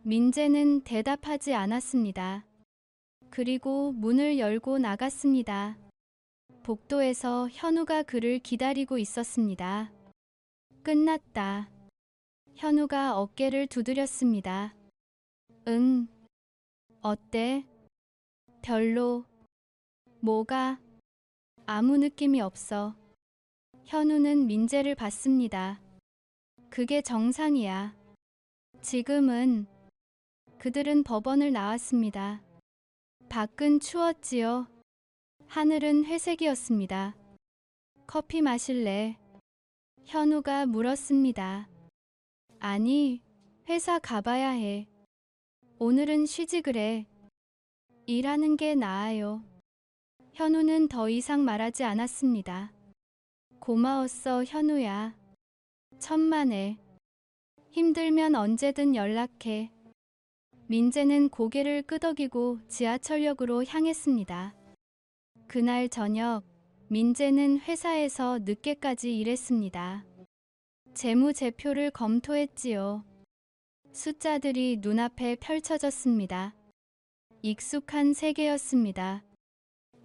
민재는 대답하지 않았습니다. 그리고 문을 열고 나갔습니다. 복도에서 현우가 그를 기다리고 있었습니다. 끝났다. 현우가 어깨를 두드렸습니다. 응. 어때? 별로. 뭐가? 아무 느낌이 없어. 현우는 민재를 봤습니다. 그게 정상이야. 지금은. 그들은 법원을 나왔습니다. 밖은 추웠지요. 하늘은 회색이었습니다. 커피 마실래? 현우가 물었습니다. 아니, 회사 가봐야 해. 오늘은 쉬지 그래. 일하는 게 나아요. 현우는 더 이상 말하지 않았습니다. 고마웠어, 현우야. 천만에. 힘들면 언제든 연락해. 민재는 고개를 끄덕이고 지하철역으로 향했습니다. 그날 저녁, 민재는 회사에서 늦게까지 일했습니다. 재무제표를 검토했지요. 숫자들이 눈앞에 펼쳐졌습니다. 익숙한 세계였습니다.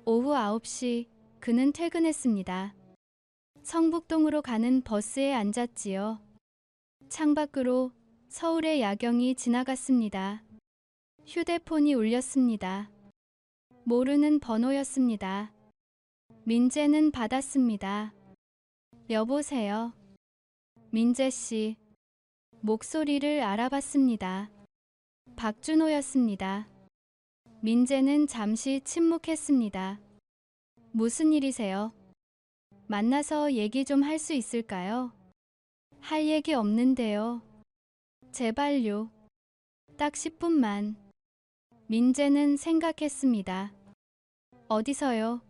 오후 9시, 그는 퇴근했습니다. 성북동으로 가는 버스에 앉았지요. 창밖으로 서울의 야경이 지나갔습니다. 휴대폰이 울렸습니다. 모르는 번호였습니다. 민재는 받았습니다. 여보세요. 민재 씨. 목소리를 알아봤습니다. 박준호였습니다. 민재는 잠시 침묵했습니다. 무슨 일이세요? 만나서 얘기 좀 할 수 있을까요? 할 얘기 없는데요. 제발요. 딱 10분만. 민재는 생각했습니다. 어디서요?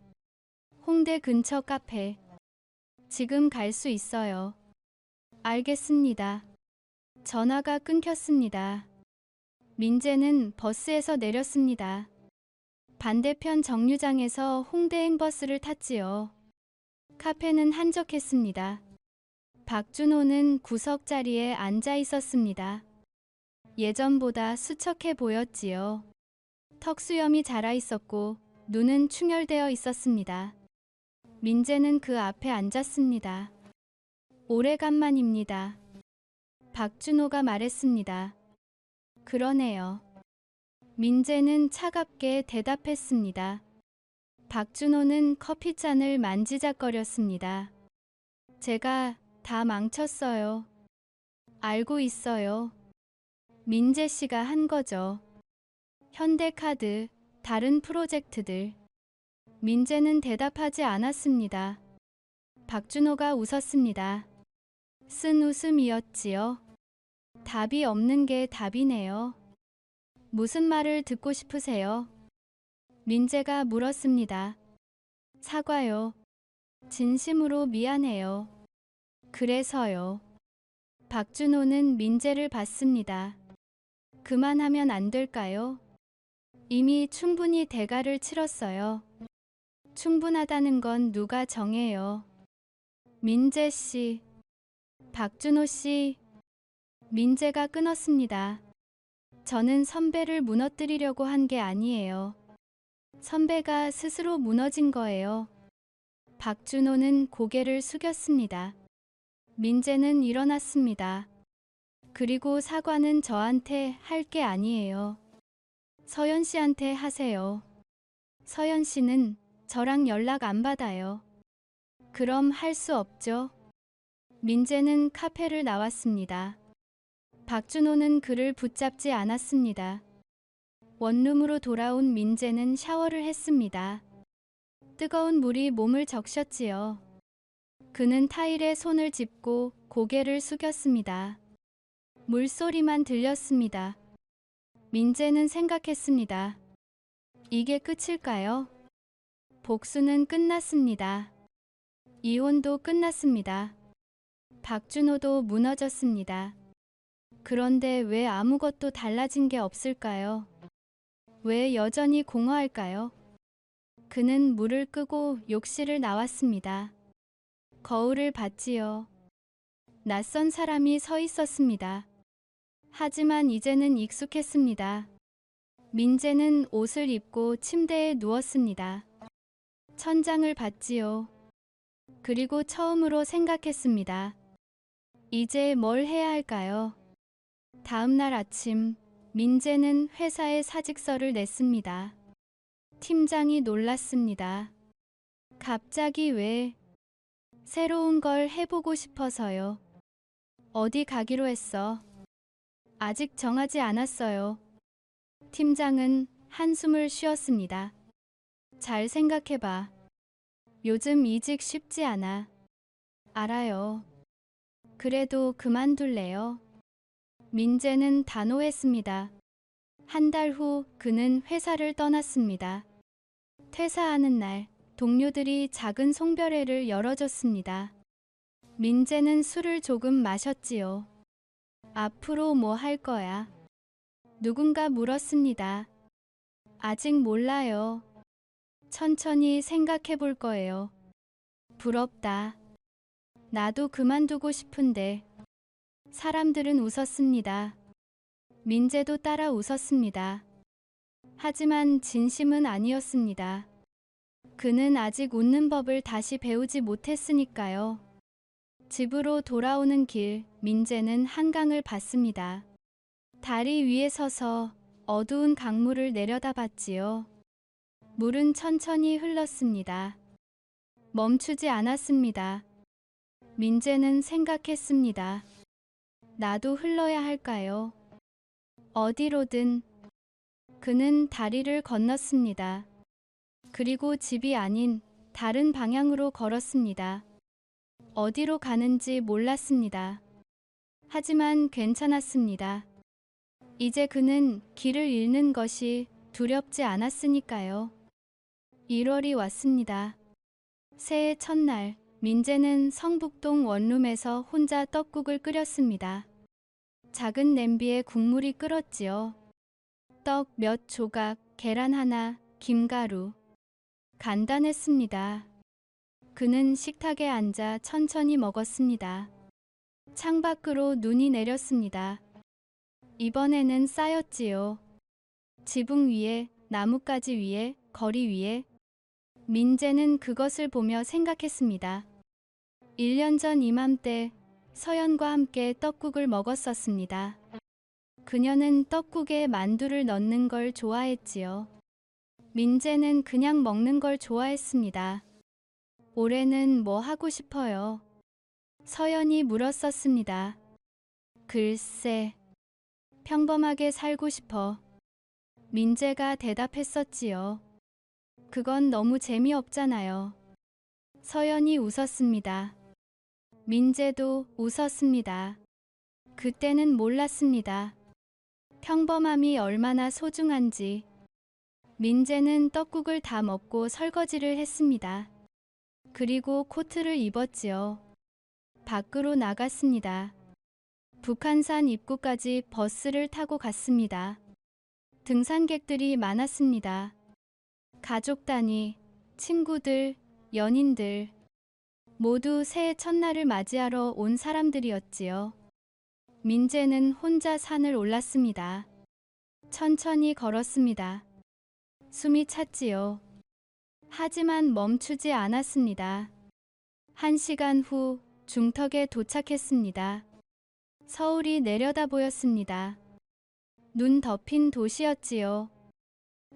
홍대 근처 카페. 지금 갈 수 있어요. 알겠습니다. 전화가 끊겼습니다. 민재는 버스에서 내렸습니다. 반대편 정류장에서 홍대행 버스를 탔지요. 카페는 한적했습니다. 박준호는 구석 자리에 앉아 있었습니다. 예전보다 수척해 보였지요. 턱수염이 자라 있었고 눈은 충혈되어 있었습니다. 민재는 그 앞에 앉았습니다. 오래간만입니다. 박준호가 말했습니다. 그러네요. 민재는 차갑게 대답했습니다. 박준호는 커피잔을 만지작거렸습니다. 제가 다 망쳤어요. 알고 있어요. 민재 씨가 한 거죠. 현대카드, 다른 프로젝트들. 민재는 대답하지 않았습니다. 박준호가 웃었습니다. 쓴 웃음이었지요. 답이 없는 게 답이네요. 무슨 말을 듣고 싶으세요? 민재가 물었습니다. 사과요. 진심으로 미안해요. 그래서요. 박준호는 민재를 봤습니다. 그만하면 안 될까요? 이미 충분히 대가를 치렀어요. 충분하다는 건 누가 정해요? 민재 씨. 박준호 씨. 민재가 끊었습니다. 저는 선배를 무너뜨리려고 한 게 아니에요. 선배가 스스로 무너진 거예요. 박준호는 고개를 숙였습니다. 민재는 일어났습니다. 그리고 사과는 저한테 할 게 아니에요. 서연 씨한테 하세요. 서연 씨는 저랑 연락 안 받아요. 그럼 할 수 없죠. 민재는 카페를 나왔습니다. 박준호는 그를 붙잡지 않았습니다. 원룸으로 돌아온 민재는 샤워를 했습니다. 뜨거운 물이 몸을 적셨지요. 그는 타일에 손을 짚고 고개를 숙였습니다. 물소리만 들렸습니다. 민재는 생각했습니다. 이게 끝일까요? 복수는 끝났습니다. 이혼도 끝났습니다. 박준호도 무너졌습니다. 그런데 왜 아무것도 달라진 게 없을까요? 왜 여전히 공허할까요? 그는 물을 끄고 욕실을 나왔습니다. 거울을 봤지요. 낯선 사람이 서 있었습니다. 하지만 이제는 익숙했습니다. 민재는 옷을 입고 침대에 누웠습니다. 천장을 봤지요. 그리고 처음으로 생각했습니다. 이제 뭘 해야 할까요? 다음 날 아침, 민재는 회사에 사직서를 냈습니다. 팀장이 놀랐습니다. 갑자기 왜? 새로운 걸 해보고 싶어서요. 어디 가기로 했어? 아직 정하지 않았어요. 팀장은 한숨을 쉬었습니다. 잘 생각해봐. 요즘 이직 쉽지 않아. 알아요. 그래도 그만둘래요. 민재는 단호했습니다. 한 달 후 그는 회사를 떠났습니다. 퇴사하는 날, 동료들이 작은 송별회를 열어줬습니다. 민재는 술을 조금 마셨지요. 앞으로 뭐 할 거야? 누군가 물었습니다. 아직 몰라요. 천천히 생각해 볼 거예요. 부럽다. 나도 그만두고 싶은데. 사람들은 웃었습니다. 민재도 따라 웃었습니다. 하지만 진심은 아니었습니다. 그는 아직 웃는 법을 다시 배우지 못했으니까요. 집으로 돌아오는 길, 민재는 한강을 봤습니다. 다리 위에 서서 어두운 강물을 내려다봤지요. 물은 천천히 흘렀습니다. 멈추지 않았습니다. 민재는 생각했습니다. 나도 흘러야 할까요? 어디로든. 그는 다리를 건넜습니다. 그리고 집이 아닌 다른 방향으로 걸었습니다. 어디로 가는지 몰랐습니다. 하지만 괜찮았습니다. 이제 그는 길을 잃는 것이 두렵지 않았으니까요. 1월이 왔습니다. 새해 첫날, 민재는 성북동 원룸에서 혼자 떡국을 끓였습니다. 작은 냄비에 국물이 끓었지요. 떡 몇 조각, 계란 하나, 김가루. 간단했습니다. 그는 식탁에 앉아 천천히 먹었습니다. 창밖으로 눈이 내렸습니다. 이번에는 쌓였지요. 지붕 위에, 나뭇가지 위에, 거리 위에. 민재는 그것을 보며 생각했습니다. 1년 전 이맘때 서연과 함께 떡국을 먹었었습니다. 그녀는 떡국에 만두를 넣는 걸 좋아했지요. 민재는 그냥 먹는 걸 좋아했습니다. 올해는 뭐 하고 싶어요? 서연이 물었었습니다. 글쎄, 평범하게 살고 싶어. 민재가 대답했었지요. 그건 너무 재미없잖아요. 서연이 웃었습니다. 민재도 웃었습니다. 그때는 몰랐습니다. 평범함이 얼마나 소중한지. 민재는 떡국을 다 먹고 설거지를 했습니다. 그리고 코트를 입었지요. 밖으로 나갔습니다. 북한산 입구까지 버스를 타고 갔습니다. 등산객들이 많았습니다. 가족 단위, 친구들, 연인들. 모두 새해 첫날을 맞이하러 온 사람들이었지요. 민재는 혼자 산을 올랐습니다. 천천히 걸었습니다. 숨이 찼지요. 하지만 멈추지 않았습니다. 1시간 후 중턱에 도착했습니다. 서울이 내려다 보였습니다. 눈 덮인 도시였지요.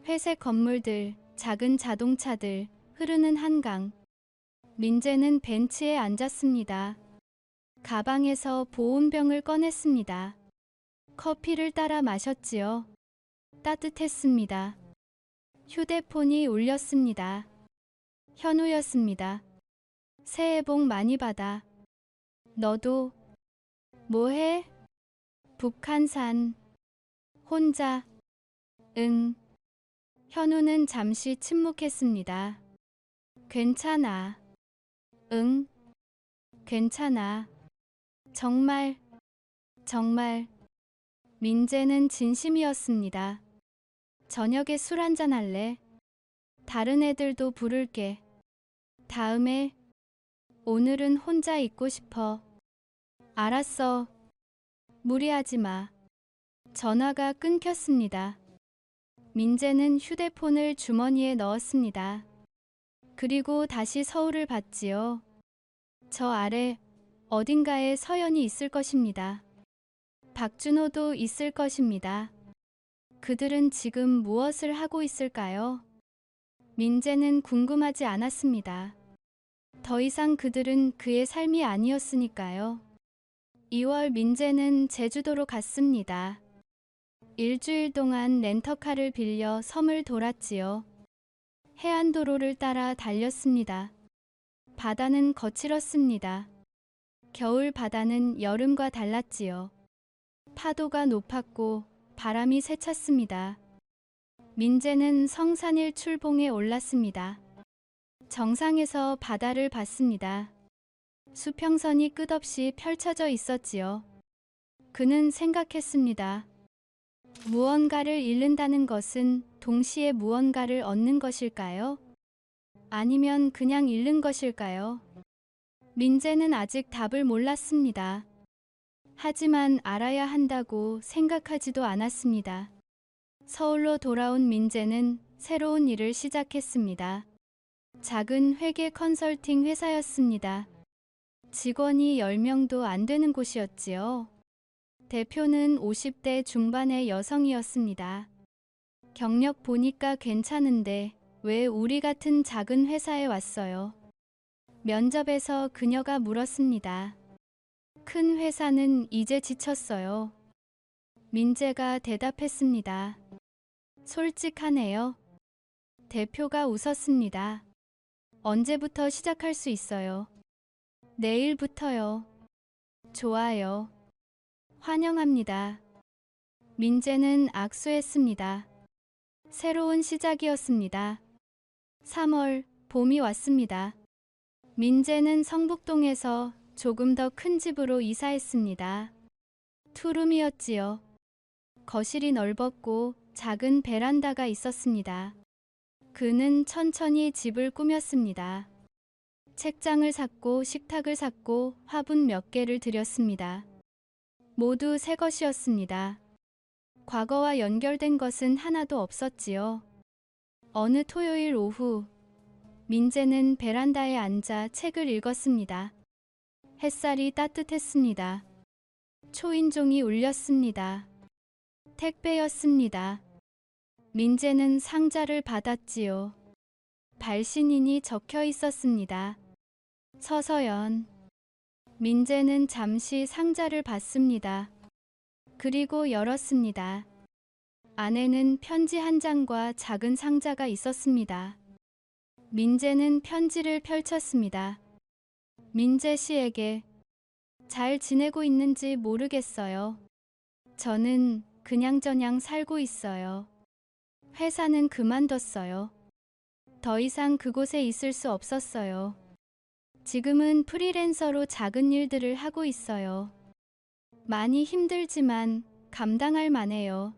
회색 건물들, 작은 자동차들, 흐르는 한강. 민재는 벤치에 앉았습니다. 가방에서 보온병을 꺼냈습니다. 커피를 따라 마셨지요. 따뜻했습니다. 휴대폰이 울렸습니다. 현우였습니다. 새해 복 많이 받아. 너도. 뭐해? 북한산. 혼자. 응. 현우는 잠시 침묵했습니다. 괜찮아. 응. 괜찮아. 정말. 정말. 민재는 진심이었습니다. 저녁에 술 한잔 할래? 다른 애들도 부를게. 다음에. 오늘은 혼자 있고 싶어. 알았어. 무리하지 마. 전화가 끊겼습니다. 민재는 휴대폰을 주머니에 넣었습니다. 그리고 다시 서울을 봤지요. 저 아래 어딘가에 서연이 있을 것입니다. 박준호도 있을 것입니다. 그들은 지금 무엇을 하고 있을까요? 민재는 궁금하지 않았습니다. 더 이상 그들은 그의 삶이 아니었으니까요. 2월 민재는 제주도로 갔습니다. 일주일 동안 렌터카를 빌려 섬을 돌았지요. 해안도로를 따라 달렸습니다. 바다는 거칠었습니다. 겨울 바다는 여름과 달랐지요. 파도가 높았고 바람이 세찼습니다. 민재는 성산일 출봉에 올랐습니다. 정상에서 바다를 봤습니다. 수평선이 끝없이 펼쳐져 있었지요. 그는 생각했습니다. 무언가를 잃는다는 것은 동시에 무언가를 얻는 것일까요? 아니면 그냥 잃는 것일까요? 민재는 아직 답을 몰랐습니다. 하지만 알아야 한다고 생각하지도 않았습니다. 서울로 돌아온 민재는 새로운 일을 시작했습니다. 작은 회계 컨설팅 회사였습니다. 직원이 10명도 안 되는 곳이었지요. 대표는 50대 중반의 여성이었습니다. 경력 보니까 괜찮은데 왜 우리 같은 작은 회사에 왔어요? 면접에서 그녀가 물었습니다. 큰 회사는 이제 지쳤어요. 민재가 대답했습니다. 솔직하네요. 대표가 웃었습니다. 언제부터 시작할 수 있어요? 내일부터요. 좋아요. 환영합니다. 민재는 악수했습니다. 새로운 시작이었습니다. 3월, 봄이 왔습니다. 민재는 성북동에서 조금 더 큰 집으로 이사했습니다. 투룸이었지요. 거실이 넓었고 작은 베란다가 있었습니다. 그는 천천히 집을 꾸몄습니다. 책장을 샀고 식탁을 샀고 화분 몇 개를 들였습니다. 모두 새 것이었습니다. 과거와 연결된 것은 하나도 없었지요. 어느 토요일 오후, 민재는 베란다에 앉아 책을 읽었습니다. 햇살이 따뜻했습니다. 초인종이 울렸습니다. 택배였습니다. 민재는 상자를 받았지요. 발신인이 적혀 있었습니다. 서서연. 민재는 잠시 상자를 봤습니다. 그리고 열었습니다. 안에는 편지 한 장과 작은 상자가 있었습니다. 민재는 편지를 펼쳤습니다. 민재 씨에게 잘 지내고 있는지 모르겠어요. 저는 그냥저냥 살고 있어요. 회사는 그만뒀어요. 더 이상 그곳에 있을 수 없었어요. 지금은 프리랜서로 작은 일들을 하고 있어요. 많이 힘들지만 감당할 만해요.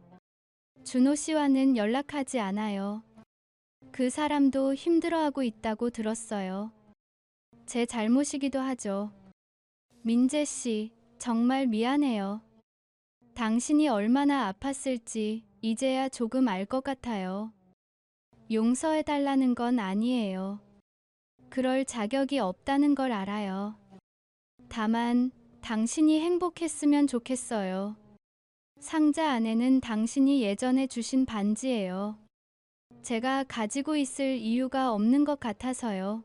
준호 씨와는 연락하지 않아요. 그 사람도 힘들어하고 있다고 들었어요. 제 잘못이기도 하죠. 민재 씨, 정말 미안해요. 당신이 얼마나 아팠을지 이제야 조금 알 것 같아요. 용서해달라는 건 아니에요. 그럴 자격이 없다는 걸 알아요. 다만 당신이 행복했으면 좋겠어요. 상자 안에는 당신이 예전에 주신 반지예요. 제가 가지고 있을 이유가 없는 것 같아서요.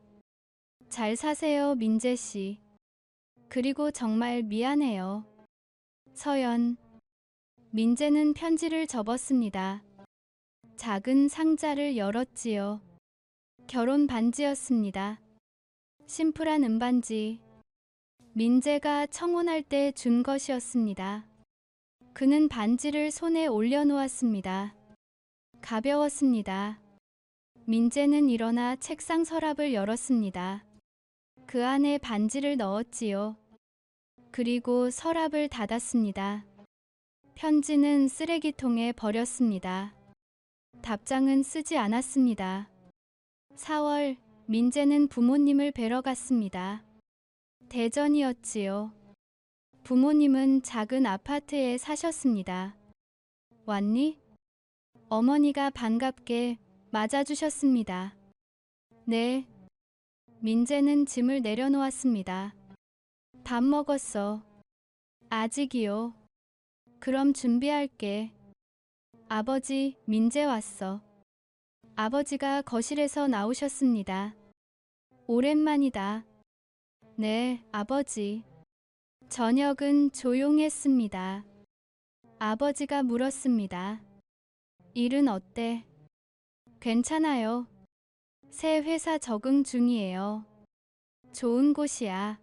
잘 사세요, 민재 씨. 그리고 정말 미안해요. 서연. 민재는 편지를 접었습니다. 작은 상자를 열었지요. 결혼 반지였습니다. 심플한 은반지. 민재가 청혼할 때 준 것이었습니다. 그는 반지를 손에 올려놓았습니다. 가벼웠습니다. 민재는 일어나 책상 서랍을 열었습니다. 그 안에 반지를 넣었지요. 그리고 서랍을 닫았습니다. 편지는 쓰레기통에 버렸습니다. 답장은 쓰지 않았습니다. 4월, 민재는 부모님을 뵈러 갔습니다. 대전이었지요. 부모님은 작은 아파트에 사셨습니다. 왔니? 어머니가 반갑게 맞아주셨습니다. 네. 민재는 짐을 내려놓았습니다. 밥 먹었어. 아직이요. 그럼 준비할게. 아버지, 민재 왔어. 아버지가 거실에서 나오셨습니다. 오랜만이다. 네, 아버지. 저녁은 조용했습니다. 아버지가 물었습니다. 일은 어때? 괜찮아요. 새 회사 적응 중이에요. 좋은 곳이야.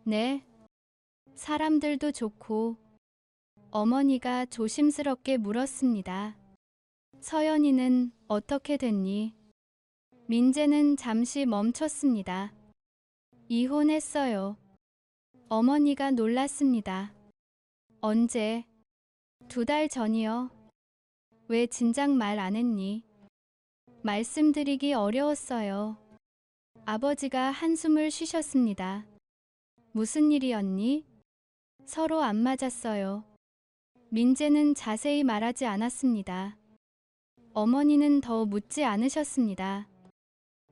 네. 사람들도 좋고. 어머니가 조심스럽게 물었습니다. 서연이는 어떻게 됐니? 민재는 잠시 멈췄습니다. 이혼했어요. 어머니가 놀랐습니다. 언제? 2달 전이요. 왜 진작 말 안 했니? 말씀드리기 어려웠어요. 아버지가 한숨을 쉬셨습니다. 무슨 일이었니? 서로 안 맞았어요. 민재는 자세히 말하지 않았습니다. 어머니는 더 묻지 않으셨습니다.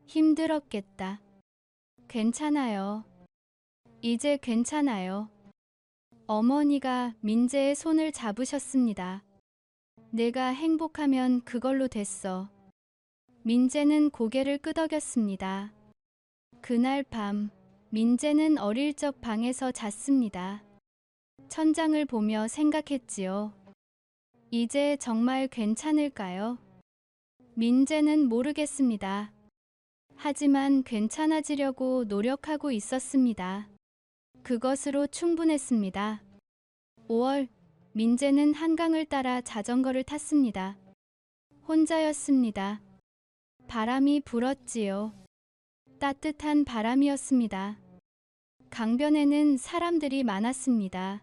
힘들었겠다. 괜찮아요. 이제 괜찮아요. 어머니가 민재의 손을 잡으셨습니다. 내가 행복하면 그걸로 됐어. 민재는 고개를 끄덕였습니다. 그날 밤, 민재는 어릴 적 방에서 잤습니다. 천장을 보며 생각했지요. 이제 정말 괜찮을까요? 민재는 모르겠습니다. 하지만 괜찮아지려고 노력하고 있었습니다. 그것으로 충분했습니다. 5월, 민재는 한강을 따라 자전거를 탔습니다. 혼자였습니다. 바람이 불었지요. 따뜻한 바람이었습니다. 강변에는 사람들이 많았습니다.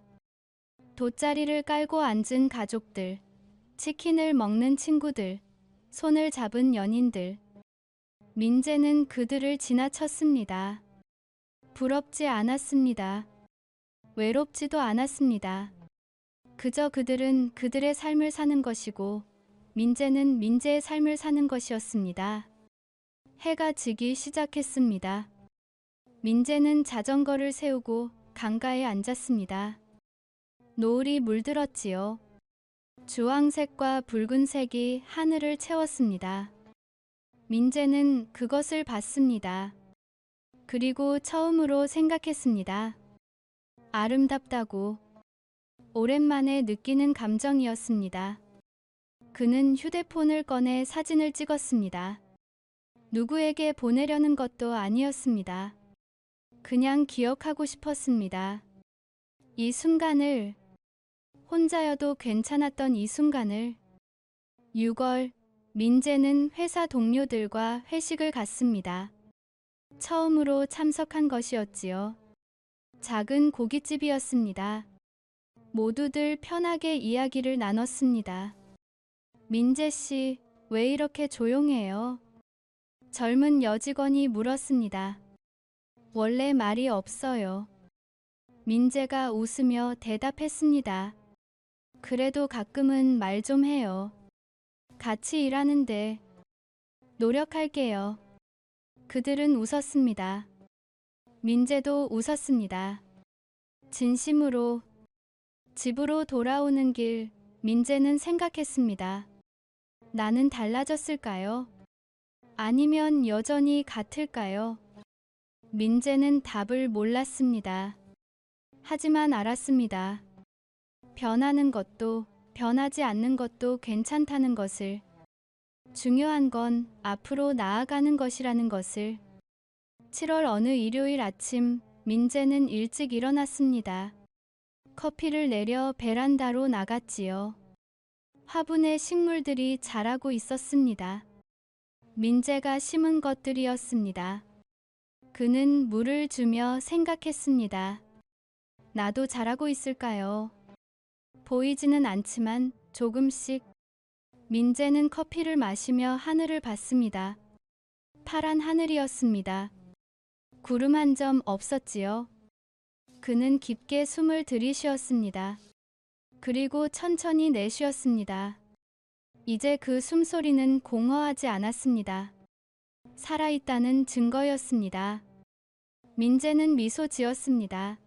돗자리를 깔고 앉은 가족들, 치킨을 먹는 친구들, 손을 잡은 연인들. 민재는 그들을 지나쳤습니다. 부럽지 않았습니다. 외롭지도 않았습니다. 그저 그들은 그들의 삶을 사는 것이고 민재는 민재의 삶을 사는 것이었습니다. 해가 지기 시작했습니다. 민재는 자전거를 세우고 강가에 앉았습니다. 노을이 물들었지요. 주황색과 붉은색이 하늘을 채웠습니다. 민재는 그것을 봤습니다. 그리고 처음으로 생각했습니다. 아름답다고. 오랜만에 느끼는 감정이었습니다. 그는 휴대폰을 꺼내 사진을 찍었습니다. 누구에게 보내려는 것도 아니었습니다. 그냥 기억하고 싶었습니다. 이 순간을, 혼자여도 괜찮았던 이 순간을. 6월, 민재는 회사 동료들과 회식을 갔습니다. 처음으로 참석한 것이었지요. 작은 고깃집이었습니다. 모두들 편하게 이야기를 나눴습니다. 민재 씨, 왜 이렇게 조용해요? 젊은 여직원이 물었습니다. 원래 말이 없어요. 민재가 웃으며 대답했습니다. 그래도 가끔은 말 좀 해요. 같이 일하는데. 노력할게요. 그들은 웃었습니다. 민재도 웃었습니다. 진심으로. 집으로 돌아오는 길, 민재는 생각했습니다. 나는 달라졌을까요? 아니면 여전히 같을까요? 민재는 답을 몰랐습니다. 하지만 알았습니다. 변하는 것도 변하지 않는 것도 괜찮다는 것을. 중요한 건 앞으로 나아가는 것이라는 것을. 7월 어느 일요일 아침 민재는 일찍 일어났습니다. 커피를 내려 베란다로 나갔지요. 화분에 식물들이 자라고 있었습니다. 민재가 심은 것들이었습니다. 그는 물을 주며 생각했습니다. 나도 잘하고 있을까요? 보이지는 않지만 조금씩. 민재는 커피를 마시며 하늘을 봤습니다. 파란 하늘이었습니다. 구름 한 점 없었지요. 그는 깊게 숨을 들이쉬었습니다. 그리고 천천히 내쉬었습니다. 이제 그 숨소리는 공허하지 않았습니다. 살아있다는 증거였습니다. 민재는 미소 지었습니다.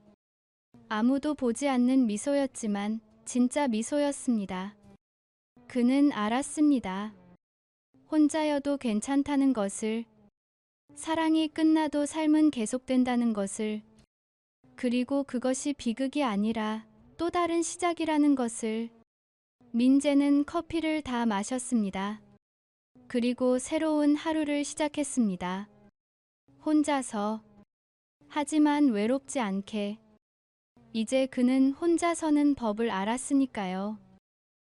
아무도 보지 않는 미소였지만 진짜 미소였습니다. 그는 알았습니다. 혼자여도 괜찮다는 것을, 사랑이 끝나도 삶은 계속된다는 것을, 그리고 그것이 비극이 아니라 또 다른 시작이라는 것을. 민재는 커피를 다 마셨습니다. 그리고 새로운 하루를 시작했습니다. 혼자서. 하지만 외롭지 않게. 이제 그는 혼자 서는 법을 알았으니까요.